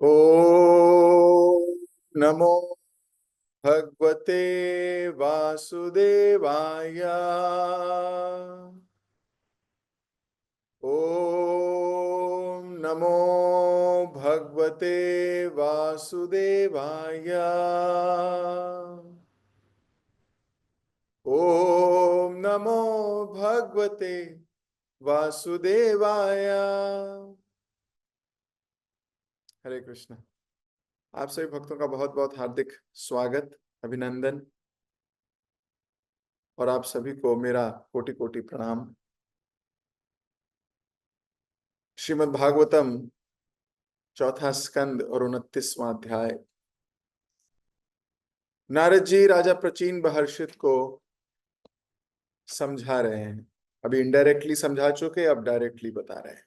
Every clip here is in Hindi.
ओम नमो भगवते वासुदेवाय। ओम नमो भगवते वासुदेवाय। ओम नमो भगवते वासुदेवाय। हरे कृष्ण। आप सभी भक्तों का बहुत बहुत हार्दिक स्वागत, अभिनंदन, और आप सभी को मेरा कोटि कोटि प्रणाम। श्रीमद् भागवतम चौथा स्कंद और 29वां अध्याय। नारद जी राजा प्रचीन बहर्षित को समझा रहे हैं। अभी इनडायरेक्टली समझा चुके, अब डायरेक्टली बता रहे हैं।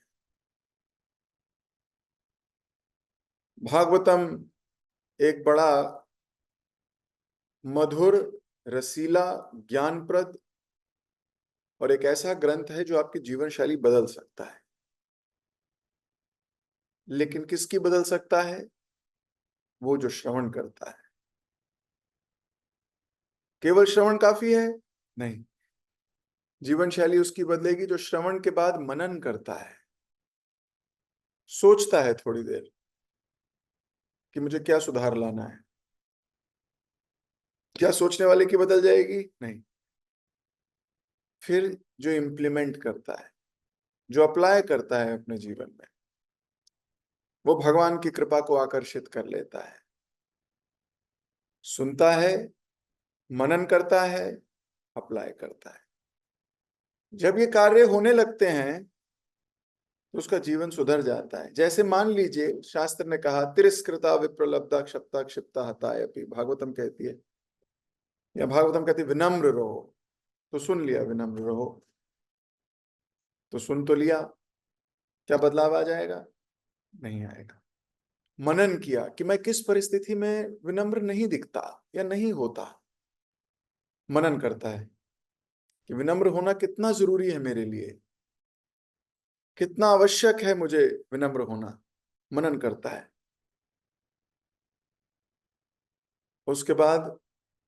भागवतम एक बड़ा मधुर, रसीला, ज्ञानप्रद और एक ऐसा ग्रंथ है जो आपकी जीवन शैली बदल सकता है। लेकिन किसकी बदल सकता है? वो जो श्रवण करता है। केवल श्रवण काफी है? नहीं। जीवन शैली उसकी बदलेगी जो श्रवण के बाद मनन करता है, सोचता है थोड़ी देर कि मुझे क्या सुधार लाना है। क्या सोचने वाले की बदल जाएगी? नहीं। फिर जो इम्प्लीमेंट करता है, जो अप्लाई करता है अपने जीवन में, वो भगवान की कृपा को आकर्षित कर लेता है। सुनता है, मनन करता है, अप्लाई करता है। जब ये कार्य होने लगते हैं तो उसका जीवन सुधर जाता है। जैसे मान लीजिए, शास्त्र ने कहा तिरस्कृता विप्रलब्धा क्षप्ता क्षिप्ता हतायपि। भागवतम कहती है, या भागवतम कहती है विनम्र रहो। तो सुन लिया, विनम्र रहो, तो सुन तो लिया। क्या बदलाव आ जाएगा? नहीं आएगा। मनन किया कि मैं किस परिस्थिति में विनम्र नहीं दिखता या नहीं होता। मनन करता है कि विनम्र होना कितना जरूरी है मेरे लिए, कितना आवश्यक है मुझे विनम्र होना। मनन करता है। उसके बाद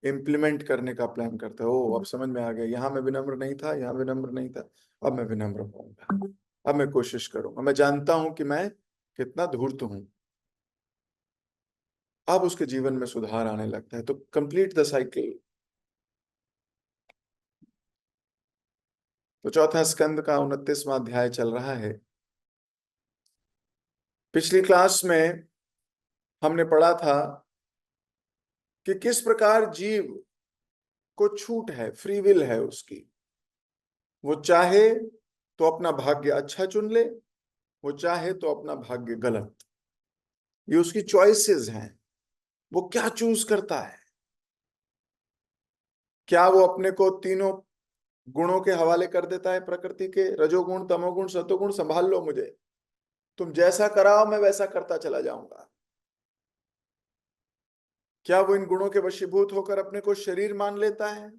इम्प्लीमेंट करने का प्लान करता है। ओ, अब समझ में आ गया, यहां मैं विनम्र नहीं था, यहां विनम्र नहीं था, अब मैं विनम्र होऊंगा। अब मैं कोशिश करूंगा। मैं जानता हूं कि मैं कितना धूर्त हूं। अब उसके जीवन में सुधार आने लगता है। तो कंप्लीट द साइकिल। तो चौथा स्कंद का 29वां अध्याय चल रहा है। पिछली क्लास में हमने पढ़ा था कि किस प्रकार जीव को छूट है, फ्री विल है उसकी। वो चाहे तो अपना भाग्य अच्छा चुन ले, वो चाहे तो अपना भाग्य गलत। ये उसकी चॉइसेस हैं। वो क्या चूज करता है? क्या वो अपने को तीनों गुणों के हवाले कर देता है? प्रकृति के रजोगुण, तमोगुण, सतोगुण, संभाल लो मुझे, तुम जैसा कराओ मैं वैसा करता चला जाऊंगा। क्या वो इन गुणों के वशीभूत होकर अपने को शरीर मान लेता है,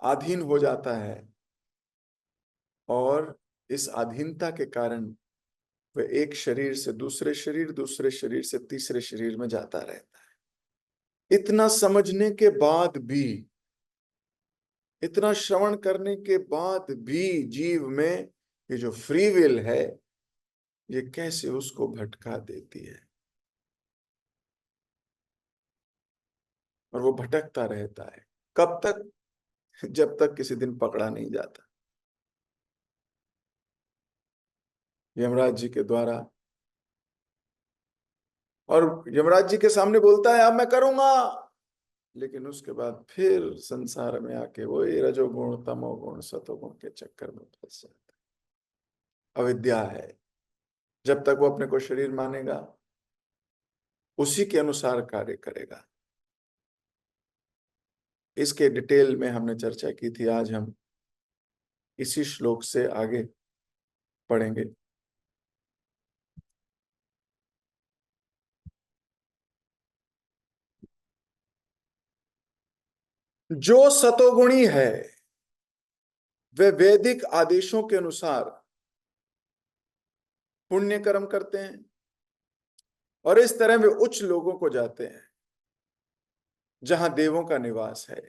अधीन हो जाता है, और इस अधीनता के कारण वह एक शरीर से दूसरे शरीर, दूसरे शरीर से तीसरे शरीर में जाता रहता है। इतना समझने के बाद भी, इतना श्रवण करने के बाद भी जीव में ये जो फ्री विल है, ये कैसे उसको भटका देती है, और वो भटकता रहता है। कब तक? जब तक किसी दिन पकड़ा नहीं जाता यमराज जी के द्वारा। और यमराज जी के सामने बोलता है अब मैं करूंगा, लेकिन उसके बाद फिर संसार में आके वही रजोगुण, तमोगुण, सतोगुण के चक्कर में फंस जाता है। अविद्या है। जब तक वो अपने को शरीर मानेगा, उसी के अनुसार कार्य करेगा। इसके डिटेल में हमने चर्चा की थी। आज हम इसी श्लोक से आगे पढ़ेंगे। जो सतोगुणी है वे वैदिक आदेशों के अनुसार पुण्य कर्म करते हैं, और इस तरह वे उच्च लोगों को जाते हैं जहां देवों का निवास है।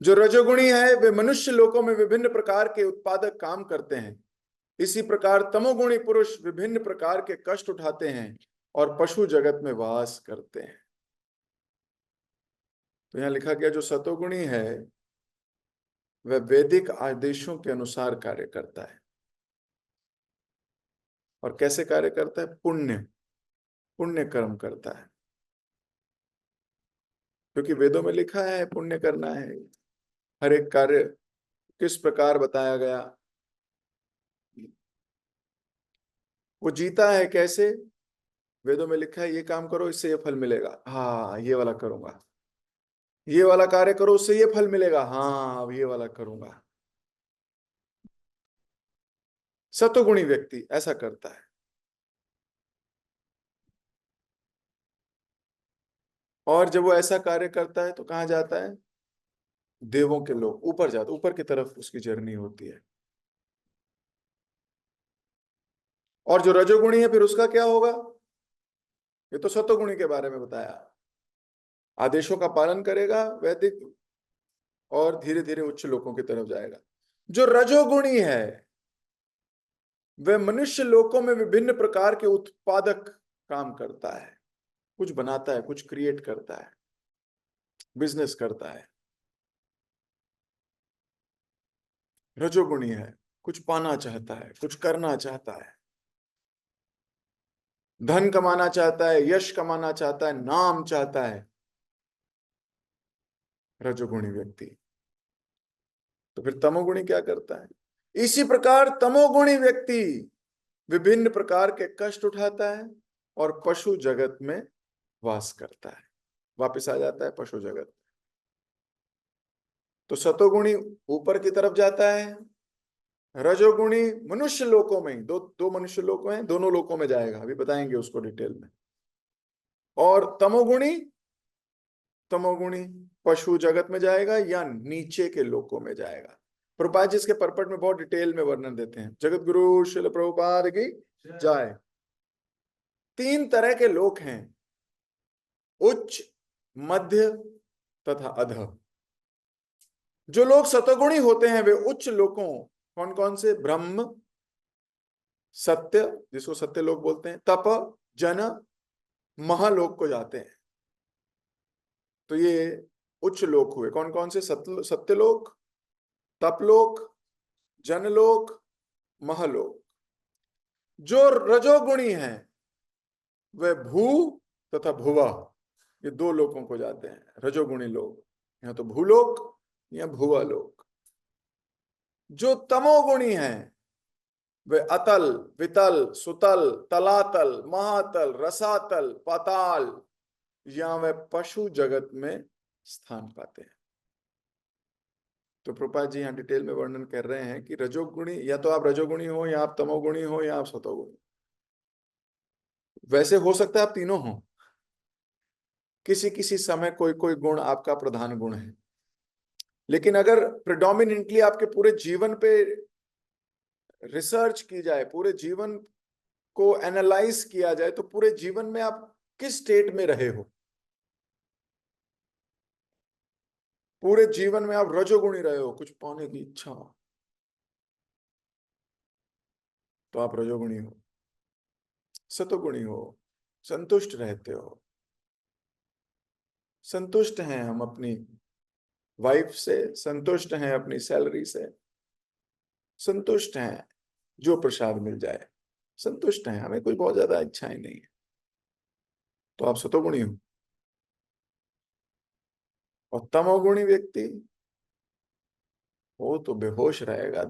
जो रजोगुणी है वे मनुष्य लोकों में विभिन्न प्रकार के उत्पादक काम करते हैं। इसी प्रकार तमोगुणी पुरुष विभिन्न प्रकार के कष्ट उठाते हैं और पशु जगत में वास करते हैं। तो यहां लिखा गया जो सतोगुणी है वह वैदिक आदेशों के अनुसार कार्य करता है। और कैसे कार्य करता है? पुण्य पुण्य कर्म करता है, क्योंकि वेदों में लिखा है पुण्य करना है। हर एक कार्य किस प्रकार बताया गया, वो जीता है कैसे, वेदों में लिखा है ये काम करो इससे ये फल मिलेगा, हाँ ये वाला करूंगा। ये वाला कार्य करो उससे ये फल मिलेगा, हाँ अब ये वाला करूंगा। सतोगुणी व्यक्ति ऐसा करता है। और जब वो ऐसा कार्य करता है तो कहां जाता है? देवों के लोग, ऊपर जाता, ऊपर की तरफ उसकी जर्नी होती है। और जो रजोगुणी है फिर उसका क्या होगा? ये तो सतोगुणी के बारे में बताया। आदेशों का पालन करेगा वैदिक, और धीरे धीरे उच्च लोकों की तरफ जाएगा। जो रजोगुणी है वह मनुष्य लोकों में विभिन्न प्रकार के उत्पादक काम करता है, कुछ बनाता है, कुछ क्रिएट करता है, बिजनेस करता है। रजोगुणी है, कुछ पाना चाहता है, कुछ करना चाहता है, धन कमाना चाहता है, यश कमाना चाहता है, नाम चाहता है, रजोगुणी व्यक्ति। तो फिर तमोगुणी क्या करता है? इसी प्रकार तमोगुणी व्यक्ति विभिन्न प्रकार के कष्ट उठाता है और पशु जगत में वास करता है, वापस आ जाता है पशु जगत। तो सतोगुणी ऊपर की तरफ जाता है, रजोगुणी मनुष्य लोकों में, दो दो मनुष्य लोक में, दोनों लोकों में जाएगा, अभी बताएंगे उसको डिटेल में। और तमोगुणी, तमोगुणी पशु जगत में जाएगा या नीचे के लोकों में जाएगा। प्रभुपाद जी इसके परपट में बहुत डिटेल में वर्णन देते हैं। जगत गुरु श्रील प्रभुपाद की जय। तीन तरह के लोक हैं, उच्च, मध्य तथा अधः। जो लोग सतोगुणी होते हैं वे उच्च लोकों, कौन कौन से? ब्रह्म, सत्य जिसको सत्य लोक बोलते हैं, तप, जन, महालोक को जाते हैं। तो ये उच्च लोक हुए, कौन कौन से? सत्यलोक, तपलोक, जनलोक, महलोक। जो रजोगुणी है वह भू तथा भुवा, ये दो लोकों को जाते हैं रजोगुणी लोग, या तो भूलोक या भुवा लोक। जो तमोगुणी है वह अतल, वितल, सुतल, तलातल, महातल, रसातल, पाताल या वह पशु जगत में स्थान पाते हैं। तो प्रभुपाद जी यहाँ डिटेल में वर्णन कर रहे हैं कि रजोगुणी, या तो आप रजोगुणी हो, या आप तमोगुणी हो, या आप सतोगुणी। वैसे हो सकता है आप तीनों हो, किसी किसी समय कोई कोई गुण आपका प्रधान गुण है। लेकिन अगर प्रिडोमिनेंटली आपके पूरे जीवन पे रिसर्च की जाए, पूरे जीवन को एनालाइज किया जाए, तो पूरे जीवन में आप किस स्टेट में रहे हो? पूरे जीवन में आप रजोगुणी रहे हो, कुछ पाने की इच्छा, तो आप रजोगुणी हो। सतोगुणी हो, संतुष्ट रहते हो। संतुष्ट हैं हम अपनी वाइफ से, संतुष्ट हैं अपनी सैलरी से, संतुष्ट हैं जो प्रसाद मिल जाए, संतुष्ट हैं, हमें कोई बहुत ज्यादा इच्छाएं नहीं है। तो आप सतोगुणी हो। और तमोगुणी व्यक्ति, वो तो बेहोश रहेगा,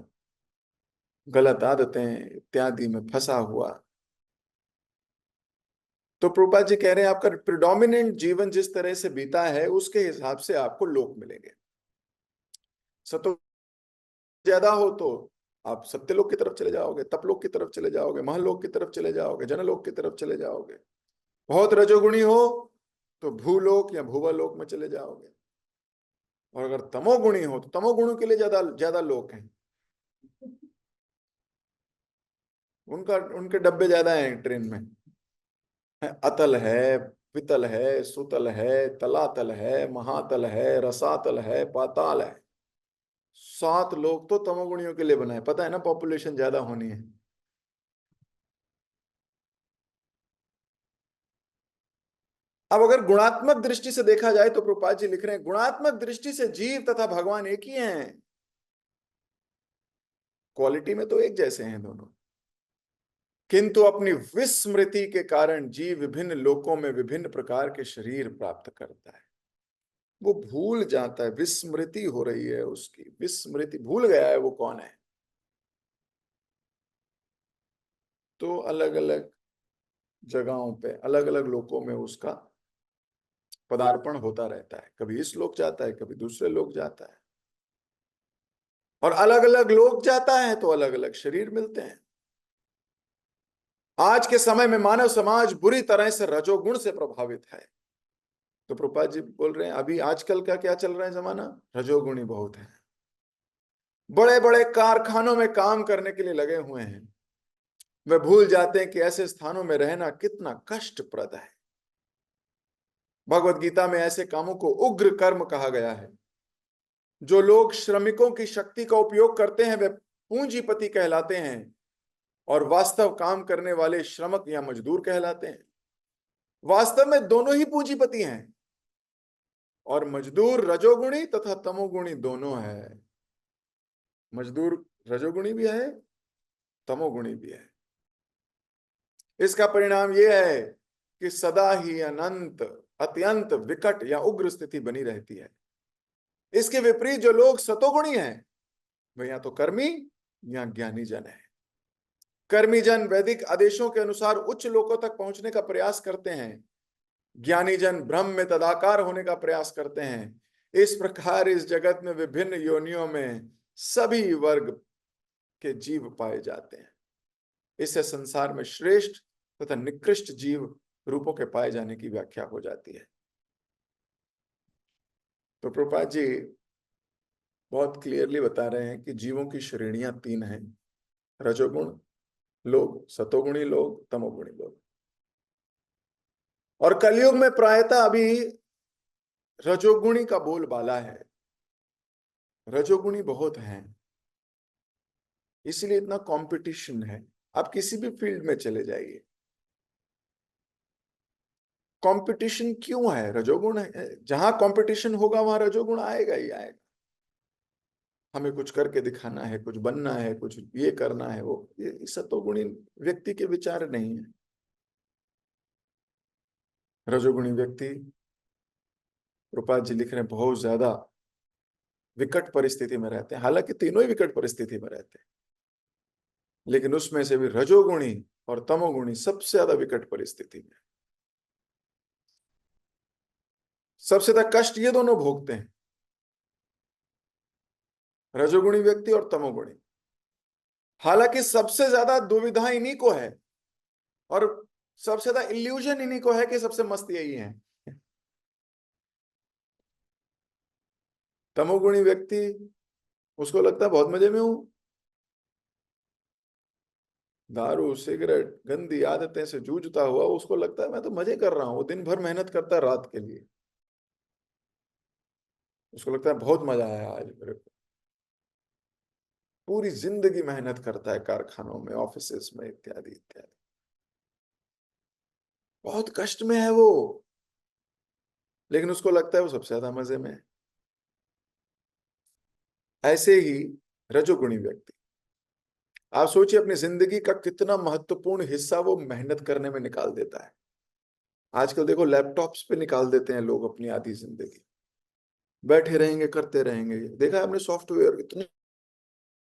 गलत आदतें इत्यादि में फंसा हुआ। तो प्रभुपाद जी कह रहे हैं आपका प्रिडोमिनेंट जीवन जिस तरह से बीता है उसके हिसाब से आपको लोक मिलेंगे। सतो ज्यादा हो तो आप सत्यलोक की तरफ चले जाओगे, तपलोक की तरफ चले जाओगे, महलोक की तरफ चले जाओगे, जनलोक की तरफ चले जाओगे। बहुत रजोगुणी हो तो भूलोक या भुवलोक में चले जाओगे। और अगर तमोगुणी हो तो तमोगुणों के लिए ज्यादा ज्यादा लोक हैं। उनका उनके डब्बे ज्यादा हैं ट्रेन में। अतल है, वितल है, सुतल है, तलातल है, महातल है, रसातल है, पाताल है। 7 लोग तो तमोगुणियों के लिए बनाए, पता है ना, पॉपुलेशन ज्यादा होनी है। अब अगर गुणात्मक दृष्टि से देखा जाए तो प्रभुपाद जी लिख रहे हैं, गुणात्मक दृष्टि से जीव तथा भगवान एक ही हैं। क्वालिटी में तो एक जैसे हैं दोनों, किंतु अपनी विस्मृति के कारण जीव विभिन्न लोकों में विभिन्न प्रकार के शरीर प्राप्त करता है। वो भूल जाता है, विस्मृति हो रही है उसकी, विस्मृति, भूल गया है वो कौन है। तो अलग अलग जगहों पे, अलग अलग लोकों में उसका पदार्पण होता रहता है, कभी इस लोक जाता है, कभी दूसरे लोक जाता है। और अलग अलग लोक जाता है तो अलग अलग शरीर मिलते हैं। आज के समय में मानव समाज बुरी तरह से रजोगुण से प्रभावित है। तो प्रभुपाद जी बोल रहे हैं, अभी आजकल का क्या चल रहा है जमाना, रजोगुणी बहुत है। बड़े बड़े कारखानों में काम करने के लिए लगे हुए हैं। वे भूल जाते हैं कि ऐसे स्थानों में रहना कितना कष्टप्रद है। भगवत गीता में ऐसे कामों को उग्र कर्म कहा गया है। जो लोग श्रमिकों की शक्ति का उपयोग करते हैं वे पूंजीपति कहलाते हैं, और वास्तव काम करने वाले श्रमिक या मजदूर कहलाते हैं। वास्तव में दोनों ही पूंजीपति हैं, और मजदूर रजोगुणी तथा तमोगुणी दोनों है। मजदूर रजोगुणी भी है, तमोगुणी भी है। इसका परिणाम यह है कि सदा ही अनंत, अत्यंत विकट या उग्र स्थिति बनी रहती है। इसके विपरीत जो लोग सतोगुणी हैं वे या तो कर्मी या ज्ञानी जन है। कर्मी जन वैदिक आदेशों के अनुसार उच्च लोकों तक पहुंचने का प्रयास करते हैं। ज्ञानी जन ब्रह्म में तदाकार होने का प्रयास करते हैं। इस प्रकार इस जगत में विभिन्न योनियों में सभी वर्ग के जीव पाए जाते हैं। इससे संसार में श्रेष्ठ तथा निकृष्ट जीव रूपों के पाए जाने की व्याख्या हो जाती है। तो प्रभुपाद जी बहुत क्लियरली बता रहे हैं कि जीवों की श्रेणियां 3 हैं, रजोगुण लोग, सतोगुणी लोग, तमोगुणी लोग। और कलयुग में प्रायतः अभी रजोगुणी का बोलबाला है। रजोगुणी बहुत हैं, इसलिए इतना कंपटीशन है। आप किसी भी फील्ड में चले जाइए, कंपटीशन क्यों है, रजोगुण है। जहां कंपटीशन होगा वहां रजोगुण आएगा ही आएगा। हमें कुछ करके दिखाना है, कुछ बनना है, कुछ ये करना है, वो ये सतोगुणी व्यक्ति के विचार नहीं है। रजोगुणी व्यक्ति, रूपाल जी लिख रहे हैं, बहुत ज्यादा विकट परिस्थिति में रहते हैं। हालांकि तीनों ही विकट परिस्थिति में रहते हैं, लेकिन उसमें से भी रजोगुणी और तमोगुणी सबसे ज्यादा विकट परिस्थिति में, सबसे ज्यादा कष्ट ये दोनों भोगते हैं, रजोगुणी व्यक्ति और तमोगुणी। हालांकि सबसे ज्यादा दुविधा इन्हीं को है, और सबसे ज्यादा इल्यूजन इन्हीं को है कि सबसे मस्त यही है। तमोगुणी व्यक्ति, उसको लगता है बहुत मजे में हूं, दारू सिगरेट गंदी आदतें से जूझता हुआ उसको लगता है मैं तो मजे कर रहा हूं। वो दिन भर मेहनत करता है रात के लिए, उसको लगता है बहुत मजा आया आज मेरे को। पूरी जिंदगी मेहनत करता है कारखानों में, ऑफिसेस में, इत्यादि इत्यादि, बहुत कष्ट में है वो, लेकिन उसको लगता है वो सबसे ज्यादा मजे में है। ऐसे ही रजोगुणी व्यक्ति, आप सोचिए अपनी जिंदगी का कितना महत्वपूर्ण हिस्सा वो मेहनत करने में निकाल देता है। आजकल देखो लैपटॉप्स पे निकाल देते हैं लोग अपनी आधी जिंदगी, बैठे रहेंगे करते रहेंगे। देखा है हमने सॉफ्टवेयर इतने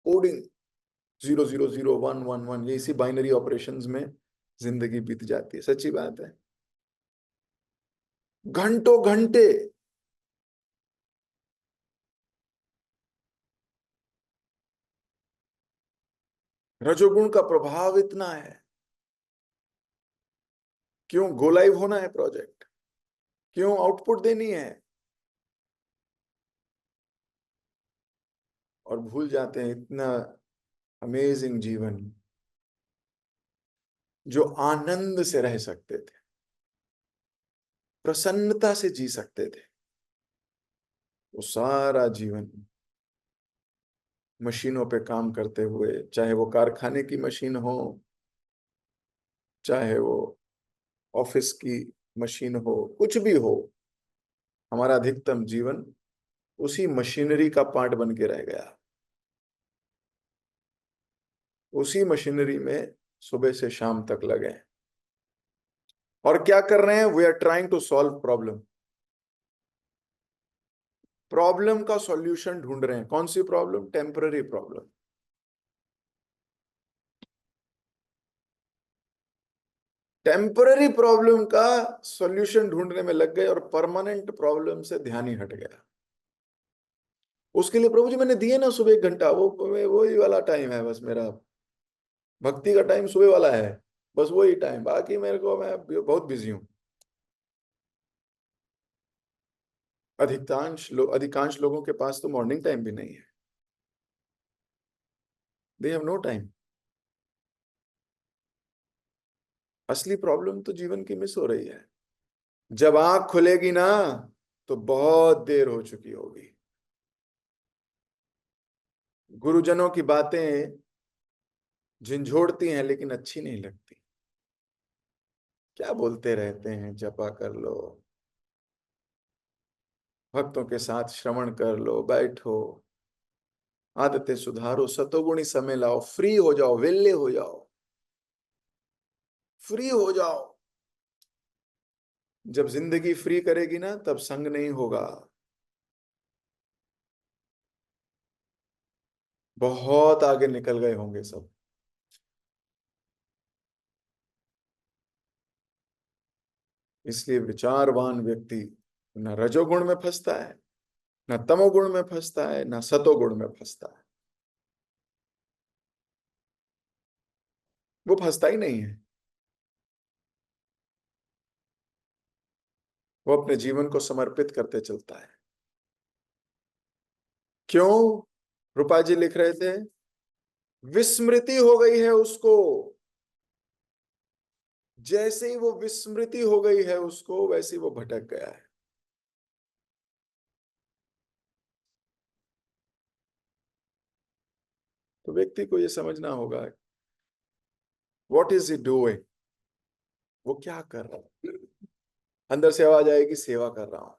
कोडिंग, 000111, ये इसी बाइनरी ऑपरेशंस में जिंदगी बीत जाती है। सच्ची बात है, घंटों घंटे। रजोगुण का प्रभाव इतना है। क्यों गो लाइव होना है प्रोजेक्ट, क्यों आउटपुट देनी है, और भूल जाते हैं इतना अमेजिंग जीवन जो आनंद से रह सकते थे, प्रसन्नता से जी सकते थे, वो सारा जीवन मशीनों पे काम करते हुए, चाहे वो कारखाने की मशीन हो, चाहे वो ऑफिस की मशीन हो, कुछ भी हो, हमारा अधिकतम जीवन उसी मशीनरी का पार्ट बन के रह गया। उसी मशीनरी में सुबह से शाम तक लगे हैं। और क्या कर रहे हैं? We are trying to solve problem. Problem का सॉल्यूशन ढूंढ रहे हैं। कौन सी problem? Temporary problem. Temporary problem का सॉल्यूशन ढूंढने में लग गए और परमानेंट प्रॉब्लम से ध्यान ही हट गया। उसके लिए प्रभु जी मैंने दिए ना सुबह 1 घंटा, वो ही वाला टाइम है बस मेरा। भक्ति का टाइम सुबह वाला है, बस वही टाइम। बाकी मेरे को, मैं बहुत बिजी हूं। अधिकांश लोगों के पास तो मॉर्निंग टाइम भी नहीं है। They have no time. असली प्रॉब्लम तो जीवन की मिस हो रही है। जब आंख खुलेगी ना, तो बहुत देर हो चुकी होगी। गुरुजनों की बातें झंझोड़ती हैं लेकिन अच्छी नहीं लगती। क्या बोलते रहते हैं? जपा कर लो, भक्तों के साथ श्रवण कर लो, बैठो, आदतें सुधारो, सतोगुणी समय लाओ, फ्री हो जाओ, वेले हो जाओ, फ्री हो जाओ। जब जिंदगी फ्री करेगी ना, तब संग नहीं होगा। बहुत आगे निकल गए होंगे सब। इसलिए विचारवान व्यक्ति न रजोगुण में फंसता है, न तमोगुण में फंसता है, न सतोगुण में फंसता है। वो फंसता ही नहीं है। वो अपने जीवन को समर्पित करते चलता है। क्यों? रूपा जी लिख रहे थे, विस्मृति हो गई है उसको। जैसे ही वो विस्मृति हो गई है उसको, वैसे ही वो भटक गया है। तो व्यक्ति को यह समझना होगा, व्हाट इज ही डूइंग? वो क्या कर रहा है? अंदर से आवाज आएगी, सेवा कर रहा हूं।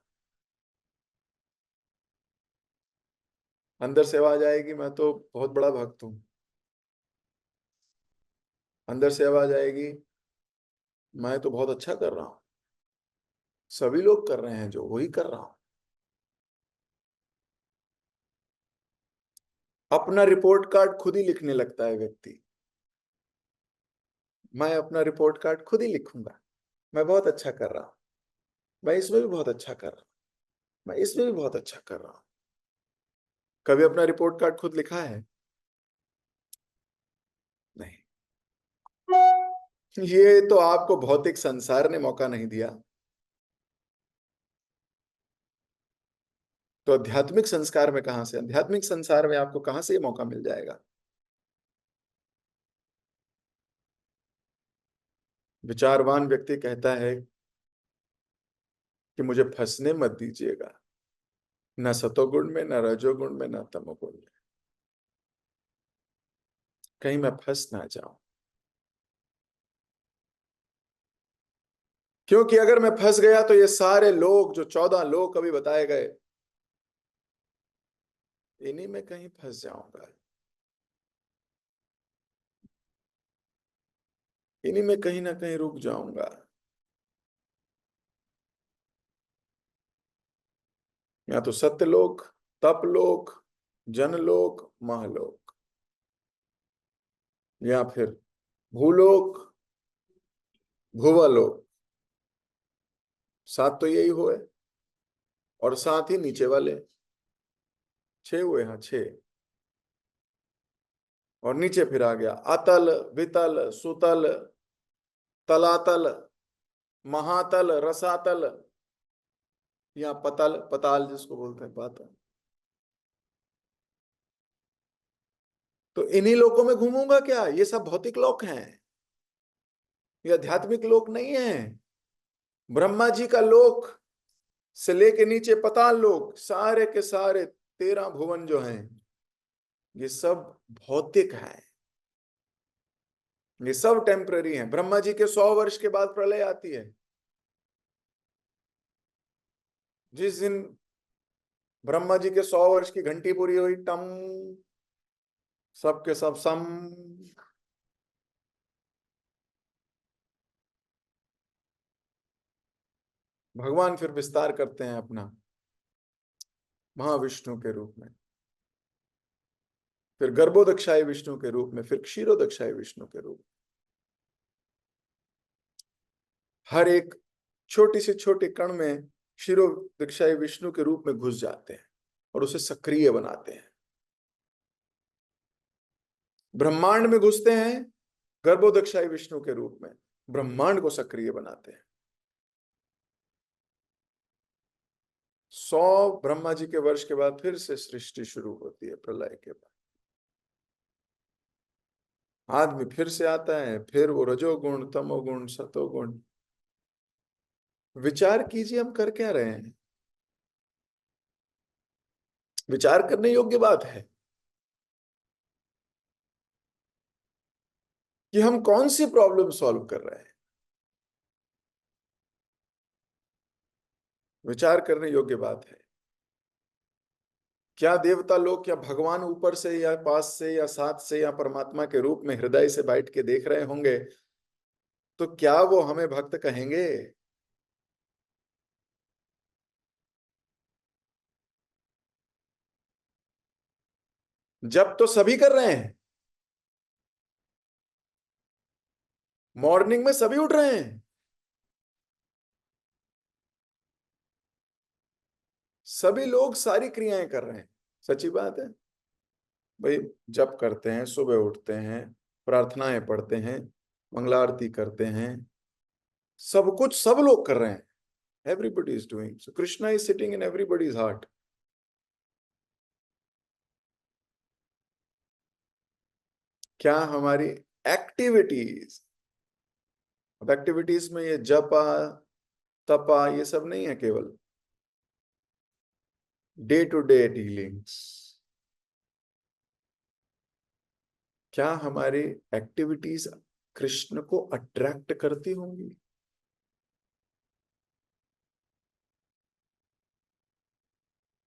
अंदर से आवाज आएगी, मैं तो बहुत बड़ा भक्त हूं। अंदर से आवाज आएगी, मैं तो बहुत अच्छा कर रहा हूं। सभी लोग कर रहे हैं जो, वही कर रहा हूं। अपना रिपोर्ट कार्ड खुद ही लिखने लगता है व्यक्ति। मैं अपना रिपोर्ट कार्ड खुद ही लिखूंगा। मैं बहुत अच्छा कर रहा हूं। मैं इसमें भी बहुत अच्छा कर रहा हूं। मैं इसमें भी बहुत अच्छा कर रहा हूं। कभी अपना रिपोर्ट कार्ड खुद लिखा है? नहीं। ये तो आपको भौतिक संसार ने मौका नहीं दिया, तो आध्यात्मिक संस्कार में कहां से, आध्यात्मिक संसार में आपको कहां से ये मौका मिल जाएगा? विचारवान व्यक्ति कहता है कि मुझे फंसने मत दीजिएगा, न सतोगुण में, न रजोगुण में, न तमोगुण में। कहीं मैं फंस ना जाऊं। क्योंकि अगर मैं फंस गया तो ये सारे लोग, जो 14 लोग कभी बताए गए, इन्हीं में कहीं फंस जाऊंगा। इन्हीं में कहीं ना कहीं रुक जाऊंगा। या तो सत्यलोक, तपलोक, जनलोक, महलोक, या फिर भूलोक, भुवलोक। सात तो यही हुए, और साथ ही नीचे वाले 6 हुए। हाँ, 6। और नीचे फिर आ गया अतल, वितल, सुतल, तलातल, महातल, रसातल, या पतल, पताल जिसको बोलते हैं, पाताल। तो इन्हीं लोकों में घूमूंगा क्या? ये सब भौतिक लोक हैं। ये आध्यात्मिक लोक नहीं है। ब्रह्मा जी का लोक से लेके नीचे पाताल लोक, सारे के सारे 13 भुवन जो हैं, ये सब भौतिक है, ये सब टेम्पररी है। ब्रह्मा जी के 100 वर्ष के बाद प्रलय आती है। जिस दिन ब्रह्मा जी के 100 वर्ष की घंटी पूरी हुई, टम, सब के सब सम, भगवान फिर विस्तार करते हैं अपना महाविष्णु के रूप में, फिर गर्भोदक्षाय विष्णु के रूप में, फिर क्षीरोदक्षाय विष्णु के रूप में। हर एक छोटी से छोटे कण में क्षीरोदक्षाय विष्णु के रूप में घुस जाते हैं और उसे सक्रिय बनाते हैं। ब्रह्मांड में घुसते हैं गर्भोदक्षाय विष्णु के रूप में, ब्रह्मांड को सक्रिय बनाते हैं। 100 ब्रह्मा जी के वर्ष के बाद फिर से सृष्टि शुरू होती है प्रलय के बाद। आदमी फिर से आता है, फिर वो रजोगुण, तमोगुण, सतोगुण। विचार कीजिए हम कर क्या रहे हैं। विचार करने योग्य बात है कि हम कौन सी प्रॉब्लम सॉल्व कर रहे हैं। विचार करने योग्य बात है। क्या देवता लोग, क्या भगवान ऊपर से या पास से या साथ से या परमात्मा के रूप में हृदय से बैठ के देख रहे होंगे, तो क्या वो हमें भक्त कहेंगे? जब तो सभी कर रहे हैं। मॉर्निंग में सभी उठ रहे हैं, सभी लोग सारी क्रियाएं कर रहे हैं। सच्ची बात है भाई। जप करते हैं, सुबह उठते हैं, प्रार्थनाएं पढ़ते हैं, मंगलारती करते हैं, सब कुछ सब लोग कर रहे हैं। Everybody is doing so, Krishna is sitting in everybody's heart. क्या हमारी एक्टिविटीज, अब एक्टिविटीज में ये जपा तपा ये सब नहीं है, केवल डे टू डे डीलिंग्स। क्या हमारी एक्टिविटीज कृष्ण को अट्रैक्ट करती होंगी?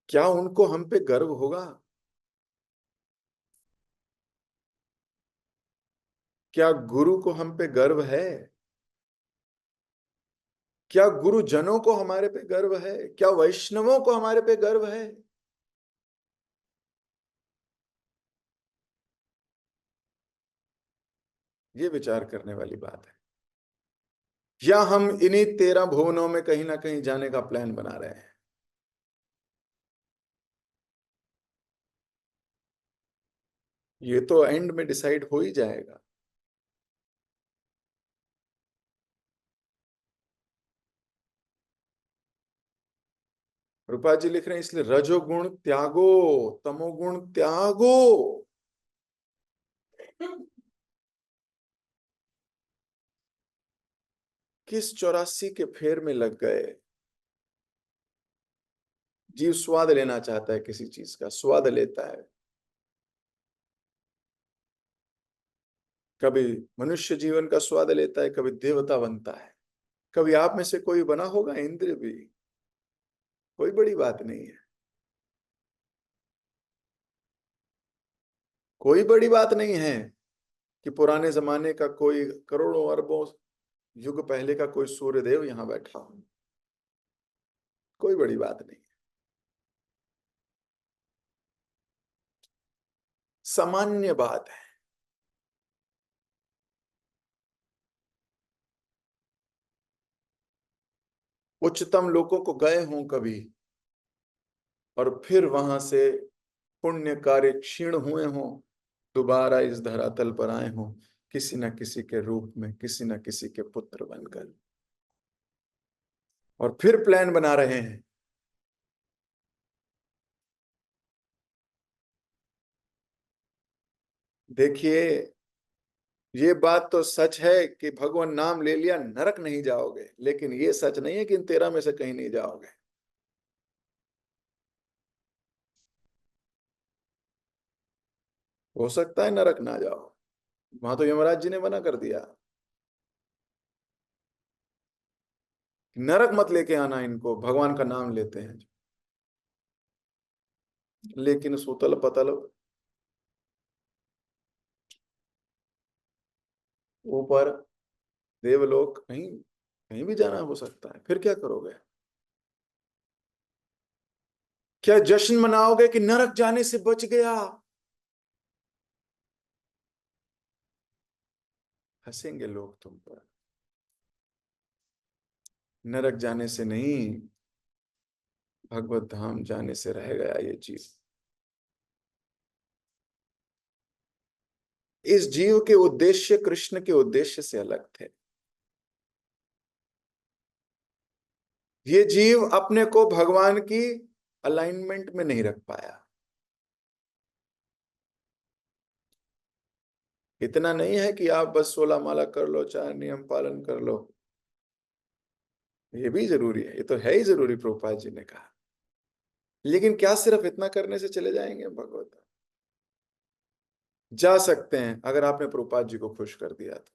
क्या उनको हम पे गर्व होगा? क्या गुरु को हम पे गर्व है? क्या गुरुजनों को हमारे पे गर्व है? क्या वैष्णवों को हमारे पे गर्व है? ये विचार करने वाली बात है। या हम इन्हीं 13 भुवनों में कहीं ना कहीं जाने का प्लान बना रहे हैं? ये तो एंड में डिसाइड हो ही जाएगा। रूपा जी लिख रहे हैं, इसलिए रजोगुण त्यागो, तमोगुण त्यागो। किस 84 के फेर में लग गए? जीव स्वाद लेना चाहता है, किसी चीज का स्वाद लेता है। कभी मनुष्य जीवन का स्वाद लेता है, कभी देवता बनता है। कभी आप में से कोई बना होगा इंद्र भी, कोई बड़ी बात नहीं है। कोई बड़ी बात नहीं है कि पुराने जमाने का कोई करोड़ों अरबों युग पहले का कोई सूर्यदेव यहां बैठा हो। कोई बड़ी बात नहीं। सामान्य बात है। उच्चतम लोगों को गए हों कभी, और फिर वहां से पुण्य कार्य क्षीण हुए हों, दोबारा इस धरातल पर आए हों, किसी न किसी के रूप में, किसी न किसी के पुत्र बनकर, और फिर प्लान बना रहे हैं। देखिए, ये बात तो सच है कि भगवान नाम ले लिया नरक नहीं जाओगे, लेकिन ये सच नहीं है कि इन 13 में से कहीं नहीं जाओगे। हो सकता है नरक ना जाओ, वहां तो यमराज जी ने मना कर दिया, नरक मत लेके आना इनको, भगवान का नाम लेते हैं। लेकिन सुतल पतल ऊपर देवलोक, कहीं कहीं भी जाना हो सकता है, फिर क्या करोगे? क्या जश्न मनाओगे कि नरक जाने से बच गया? हंसेंगे लोग तुम पर। नरक जाने से नहीं, भगवत धाम जाने से रह गया ये चीज। इस जीव के उद्देश्य कृष्ण के उद्देश्य से अलग थे। ये जीव अपने को भगवान की अलाइनमेंट में नहीं रख पाया। इतना नहीं है कि आप बस 16 माला कर लो, 4 नियम पालन कर लो, ये भी जरूरी है, ये तो है ही जरूरी, प्रभुपाद जी ने कहा। लेकिन क्या सिर्फ इतना करने से चले जाएंगे भगवत? जा सकते हैं अगर आपने प्रभुपाद जी को खुश कर दिया तो,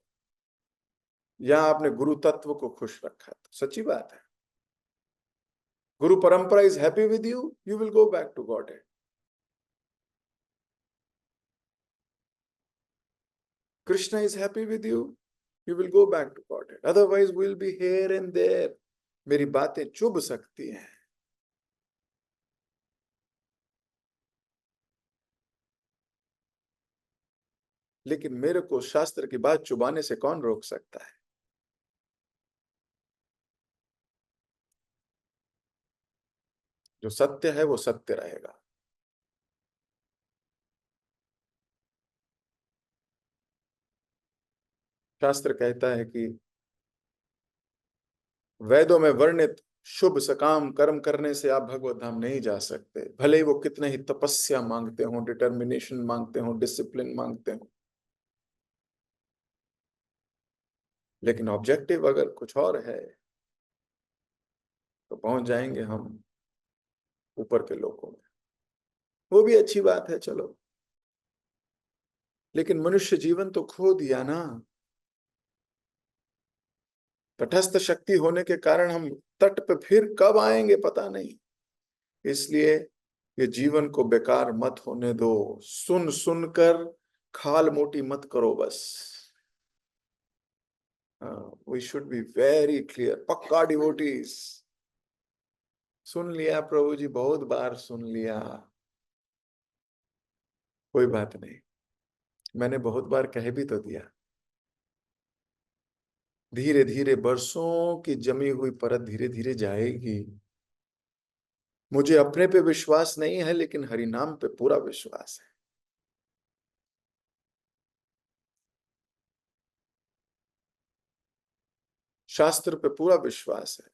या आपने गुरु तत्व को खुश रखा तो, सच्ची बात है। Guru parampara is happy with you, you will go back to God. Krishna is happy with you, you will go back to Godhead. Otherwise, we'll be here and there. मेरी बातें चुभ सकती हैं, लेकिन मेरे को शास्त्र की बात चुबाने से कौन रोक सकता है? जो सत्य है वो सत्य रहेगा। शास्त्र कहता है कि वेदों में वर्णित शुभ सकाम कर्म करने से आप भगवत धाम नहीं जा सकते, भले ही वो कितने ही तपस्या मांगते हो, डिटर्मिनेशन मांगते हो, डिसिप्लिन मांगते हो। लेकिन ऑब्जेक्टिव अगर कुछ और है तो पहुंच जाएंगे हम ऊपर के लोकों में। वो भी अच्छी बात है, चलो। लेकिन मनुष्य जीवन तो खो दिया ना। तटस्थ शक्ति होने के कारण हम तट पे फिर कब आएंगे पता नहीं। इसलिए ये जीवन को बेकार मत होने दो, सुन सुनकर खाल मोटी मत करो बस। We should be very clear, पक्का डिवोटीज। सुन लिया प्रभु जी, बहुत बार सुन लिया, कोई बात नहीं। मैंने बहुत बार कह भी तो दिया। धीरे धीरे बरसों की जमी हुई परत धीरे धीरे जाएगी। मुझे अपने पे विश्वास नहीं है, लेकिन हरि नाम पे पूरा विश्वास है। शास्त्र पे पूरा विश्वास है।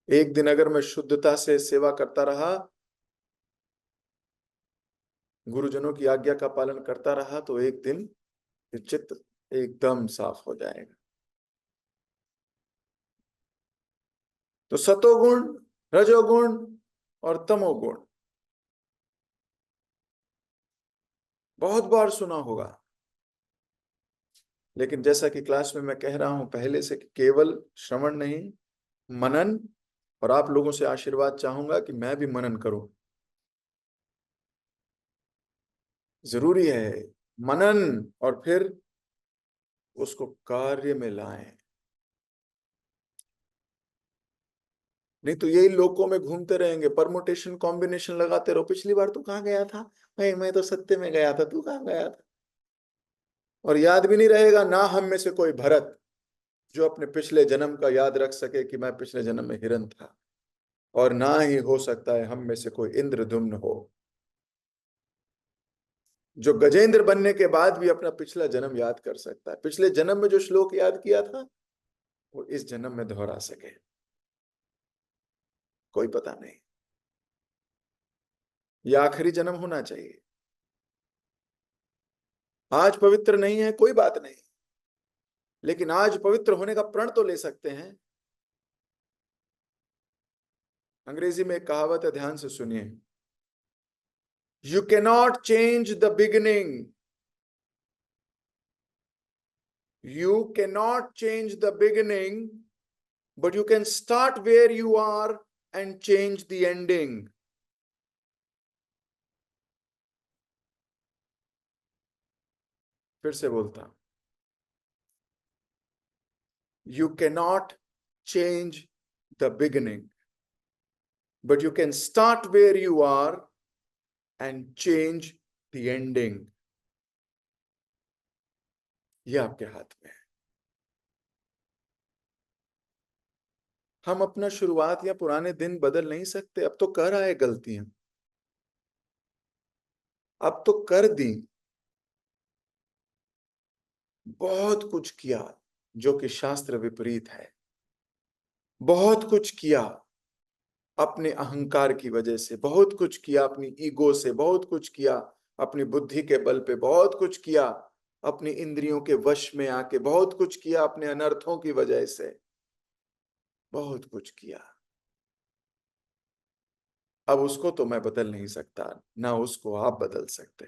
एक दिन अगर मैं शुद्धता से सेवा करता रहा, गुरुजनों की आज्ञा का पालन करता रहा, तो एक दिन ये चित्त एकदम साफ हो जाएगा। तो सतोगुण, रजोगुण और तमोगुण बहुत बार सुना होगा, लेकिन जैसा कि क्लास में मैं कह रहा हूं पहले से कि केवल श्रवण नहीं, मनन। और आप लोगों से आशीर्वाद चाहूंगा कि मैं भी मनन करूं। जरूरी है मनन, और फिर उसको कार्य में लाएं। नहीं तो यही लोकों में घूमते रहेंगे, परमुटेशन कॉम्बिनेशन लगाते रहो। पिछली बार तू कहाँ गया था? भाई मैं तो सत्य में गया था, तू कहाँ गया था? और याद भी नहीं रहेगा ना हम में से कोई भरत जो अपने पिछले जन्म का याद रख सके कि मैं पिछले जन्म में हिरन था। और ना ही हो सकता है हम में से कोई इंद्रद्युम्न हो जो गजेंद्र बनने के बाद भी अपना पिछला जन्म याद कर सकता है, पिछले जन्म में जो श्लोक याद किया था वो इस जन्म में दोहरा सके। कोई पता नहीं, ये आखिरी जन्म होना चाहिए। आज पवित्र नहीं है कोई बात नहीं, लेकिन आज पवित्र होने का प्रण तो ले सकते हैं। अंग्रेजी में एक कहावत है, ध्यान से सुनिए। You cannot change the beginning, you cannot change the beginning, but you can start where you are and change the ending. फिर से बोलता हूं, you cannot change the beginning, but you can start where you are and change the ending। ये आपके हाथ में है। हम अपना शुरुआत या पुराने दिन बदल नहीं सकते, अब तो कर आए गलतियां, अब तो कर दी, बहुत कुछ किया जो कि शास्त्र विपरीत है, बहुत कुछ किया अपने अहंकार की वजह से, बहुत कुछ किया अपनी ईगो से, बहुत कुछ किया अपनी बुद्धि के बल पे, बहुत कुछ किया अपनी इंद्रियों के वश में आके, बहुत कुछ किया अपने अनर्थों की वजह से, बहुत कुछ किया। अब उसको तो मैं बदल नहीं सकता, ना उसको आप बदल सकते,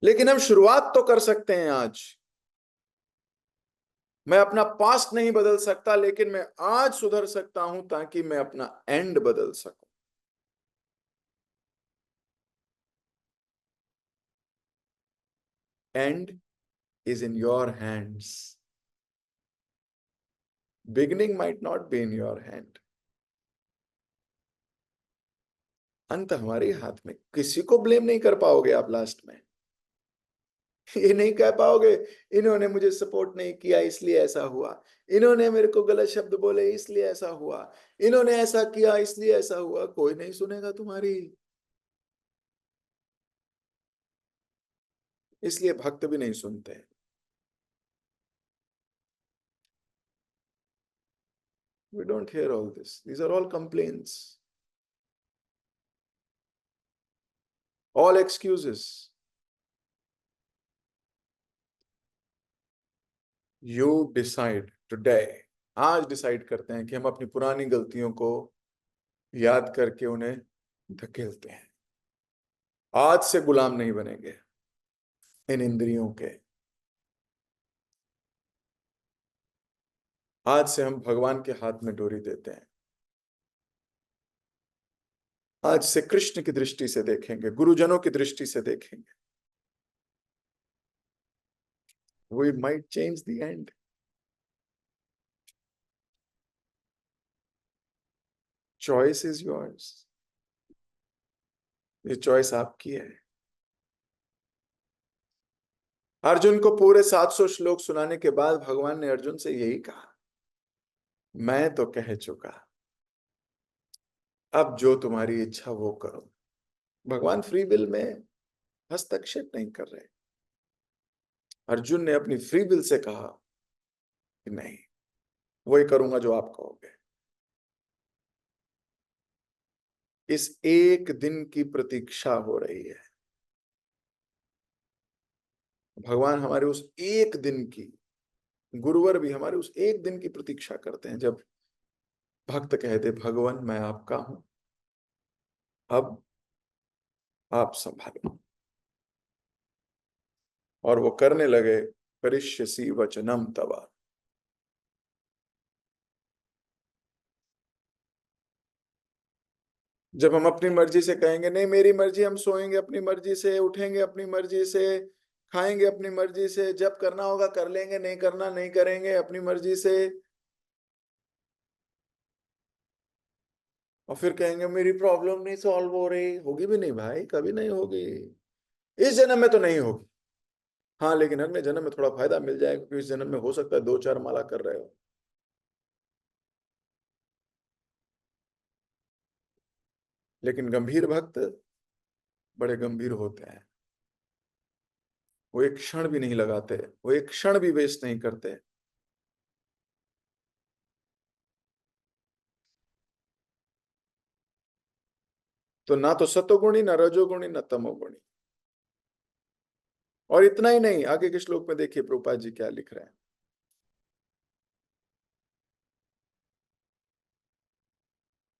लेकिन हम शुरुआत तो कर सकते हैं आज। मैं अपना पास्ट नहीं बदल सकता, लेकिन मैं आज सुधर सकता हूं ताकि मैं अपना एंड बदल सकूं। And is in your hands, beginning might not be in your hand. अंत हमारे हाथ में, किसी को ब्लेम नहीं कर पाओगे आप लास्ट में। ये नहीं कह पाओगे इन्होंने मुझे सपोर्ट नहीं किया इसलिए ऐसा हुआ, इन्होंने मेरे को गलत शब्द बोले इसलिए ऐसा हुआ, इन्होंने ऐसा किया इसलिए ऐसा हुआ। कोई नहीं सुनेगा तुम्हारी। इसलिए भक्त भी नहीं सुनते। We don't hear all this. These are all complaints, all excuses. You decide today. आज डिसाइड करते हैं कि हम अपनी पुरानी गलतियों को याद करके उन्हें धकेलते हैं। आज से गुलाम नहीं बनेंगे इन इंद्रियों के। आज से हम भगवान के हाथ में डोरी देते हैं। आज से कृष्ण की दृष्टि से देखेंगे, गुरुजनों की दृष्टि से देखेंगे। We might change the end. Choice is yours. ये चॉइस आपकी है। अर्जुन को पूरे 700 श्लोक सुनाने के बाद भगवान ने अर्जुन से यही कहा, मैं तो कह चुका, अब जो तुम्हारी इच्छा वो करो। भगवान फ्री विल में हस्तक्षेप नहीं कर रहे। अर्जुन ने अपनी फ्री विल से कहा कि नहीं, वही करूंगा जो आप कहोगे। इस एक दिन की प्रतीक्षा हो रही है। भगवान हमारे उस एक दिन की, गुरुवर भी हमारे उस एक दिन की प्रतीक्षा करते हैं जब भक्त कहते, भगवान मैं आपका हूं, अब आप संभालो। और वो करने लगे, करिष्यसि वचनम तवा। जब हम अपनी मर्जी से कहेंगे नहीं मेरी मर्जी, हम सोएंगे अपनी मर्जी से, उठेंगे अपनी मर्जी से, खाएंगे अपनी मर्जी से, जब करना होगा कर लेंगे, नहीं करना नहीं करेंगे अपनी मर्जी से, और फिर कहेंगे मेरी प्रॉब्लम नहीं सॉल्व हो रही, होगी भी नहीं भाई, कभी नहीं होगी। इस जन्म में तो नहीं होगी। हाँ, लेकिन अगले जन्म में थोड़ा फायदा मिल जाएगा, क्योंकि इस जन्म में हो सकता है 2-4 माला कर रहे हो। लेकिन गंभीर भक्त बड़े गंभीर होते हैं। वो एक क्षण भी नहीं लगाते, वो एक क्षण भी वेस्ट नहीं करते। तो ना तो सतोगुणी, ना रजोगुणी, ना तमोगुणी, और इतना ही नहीं, आगे के श्लोक में देखिए प्रभुपाद जी क्या लिख रहे हैं।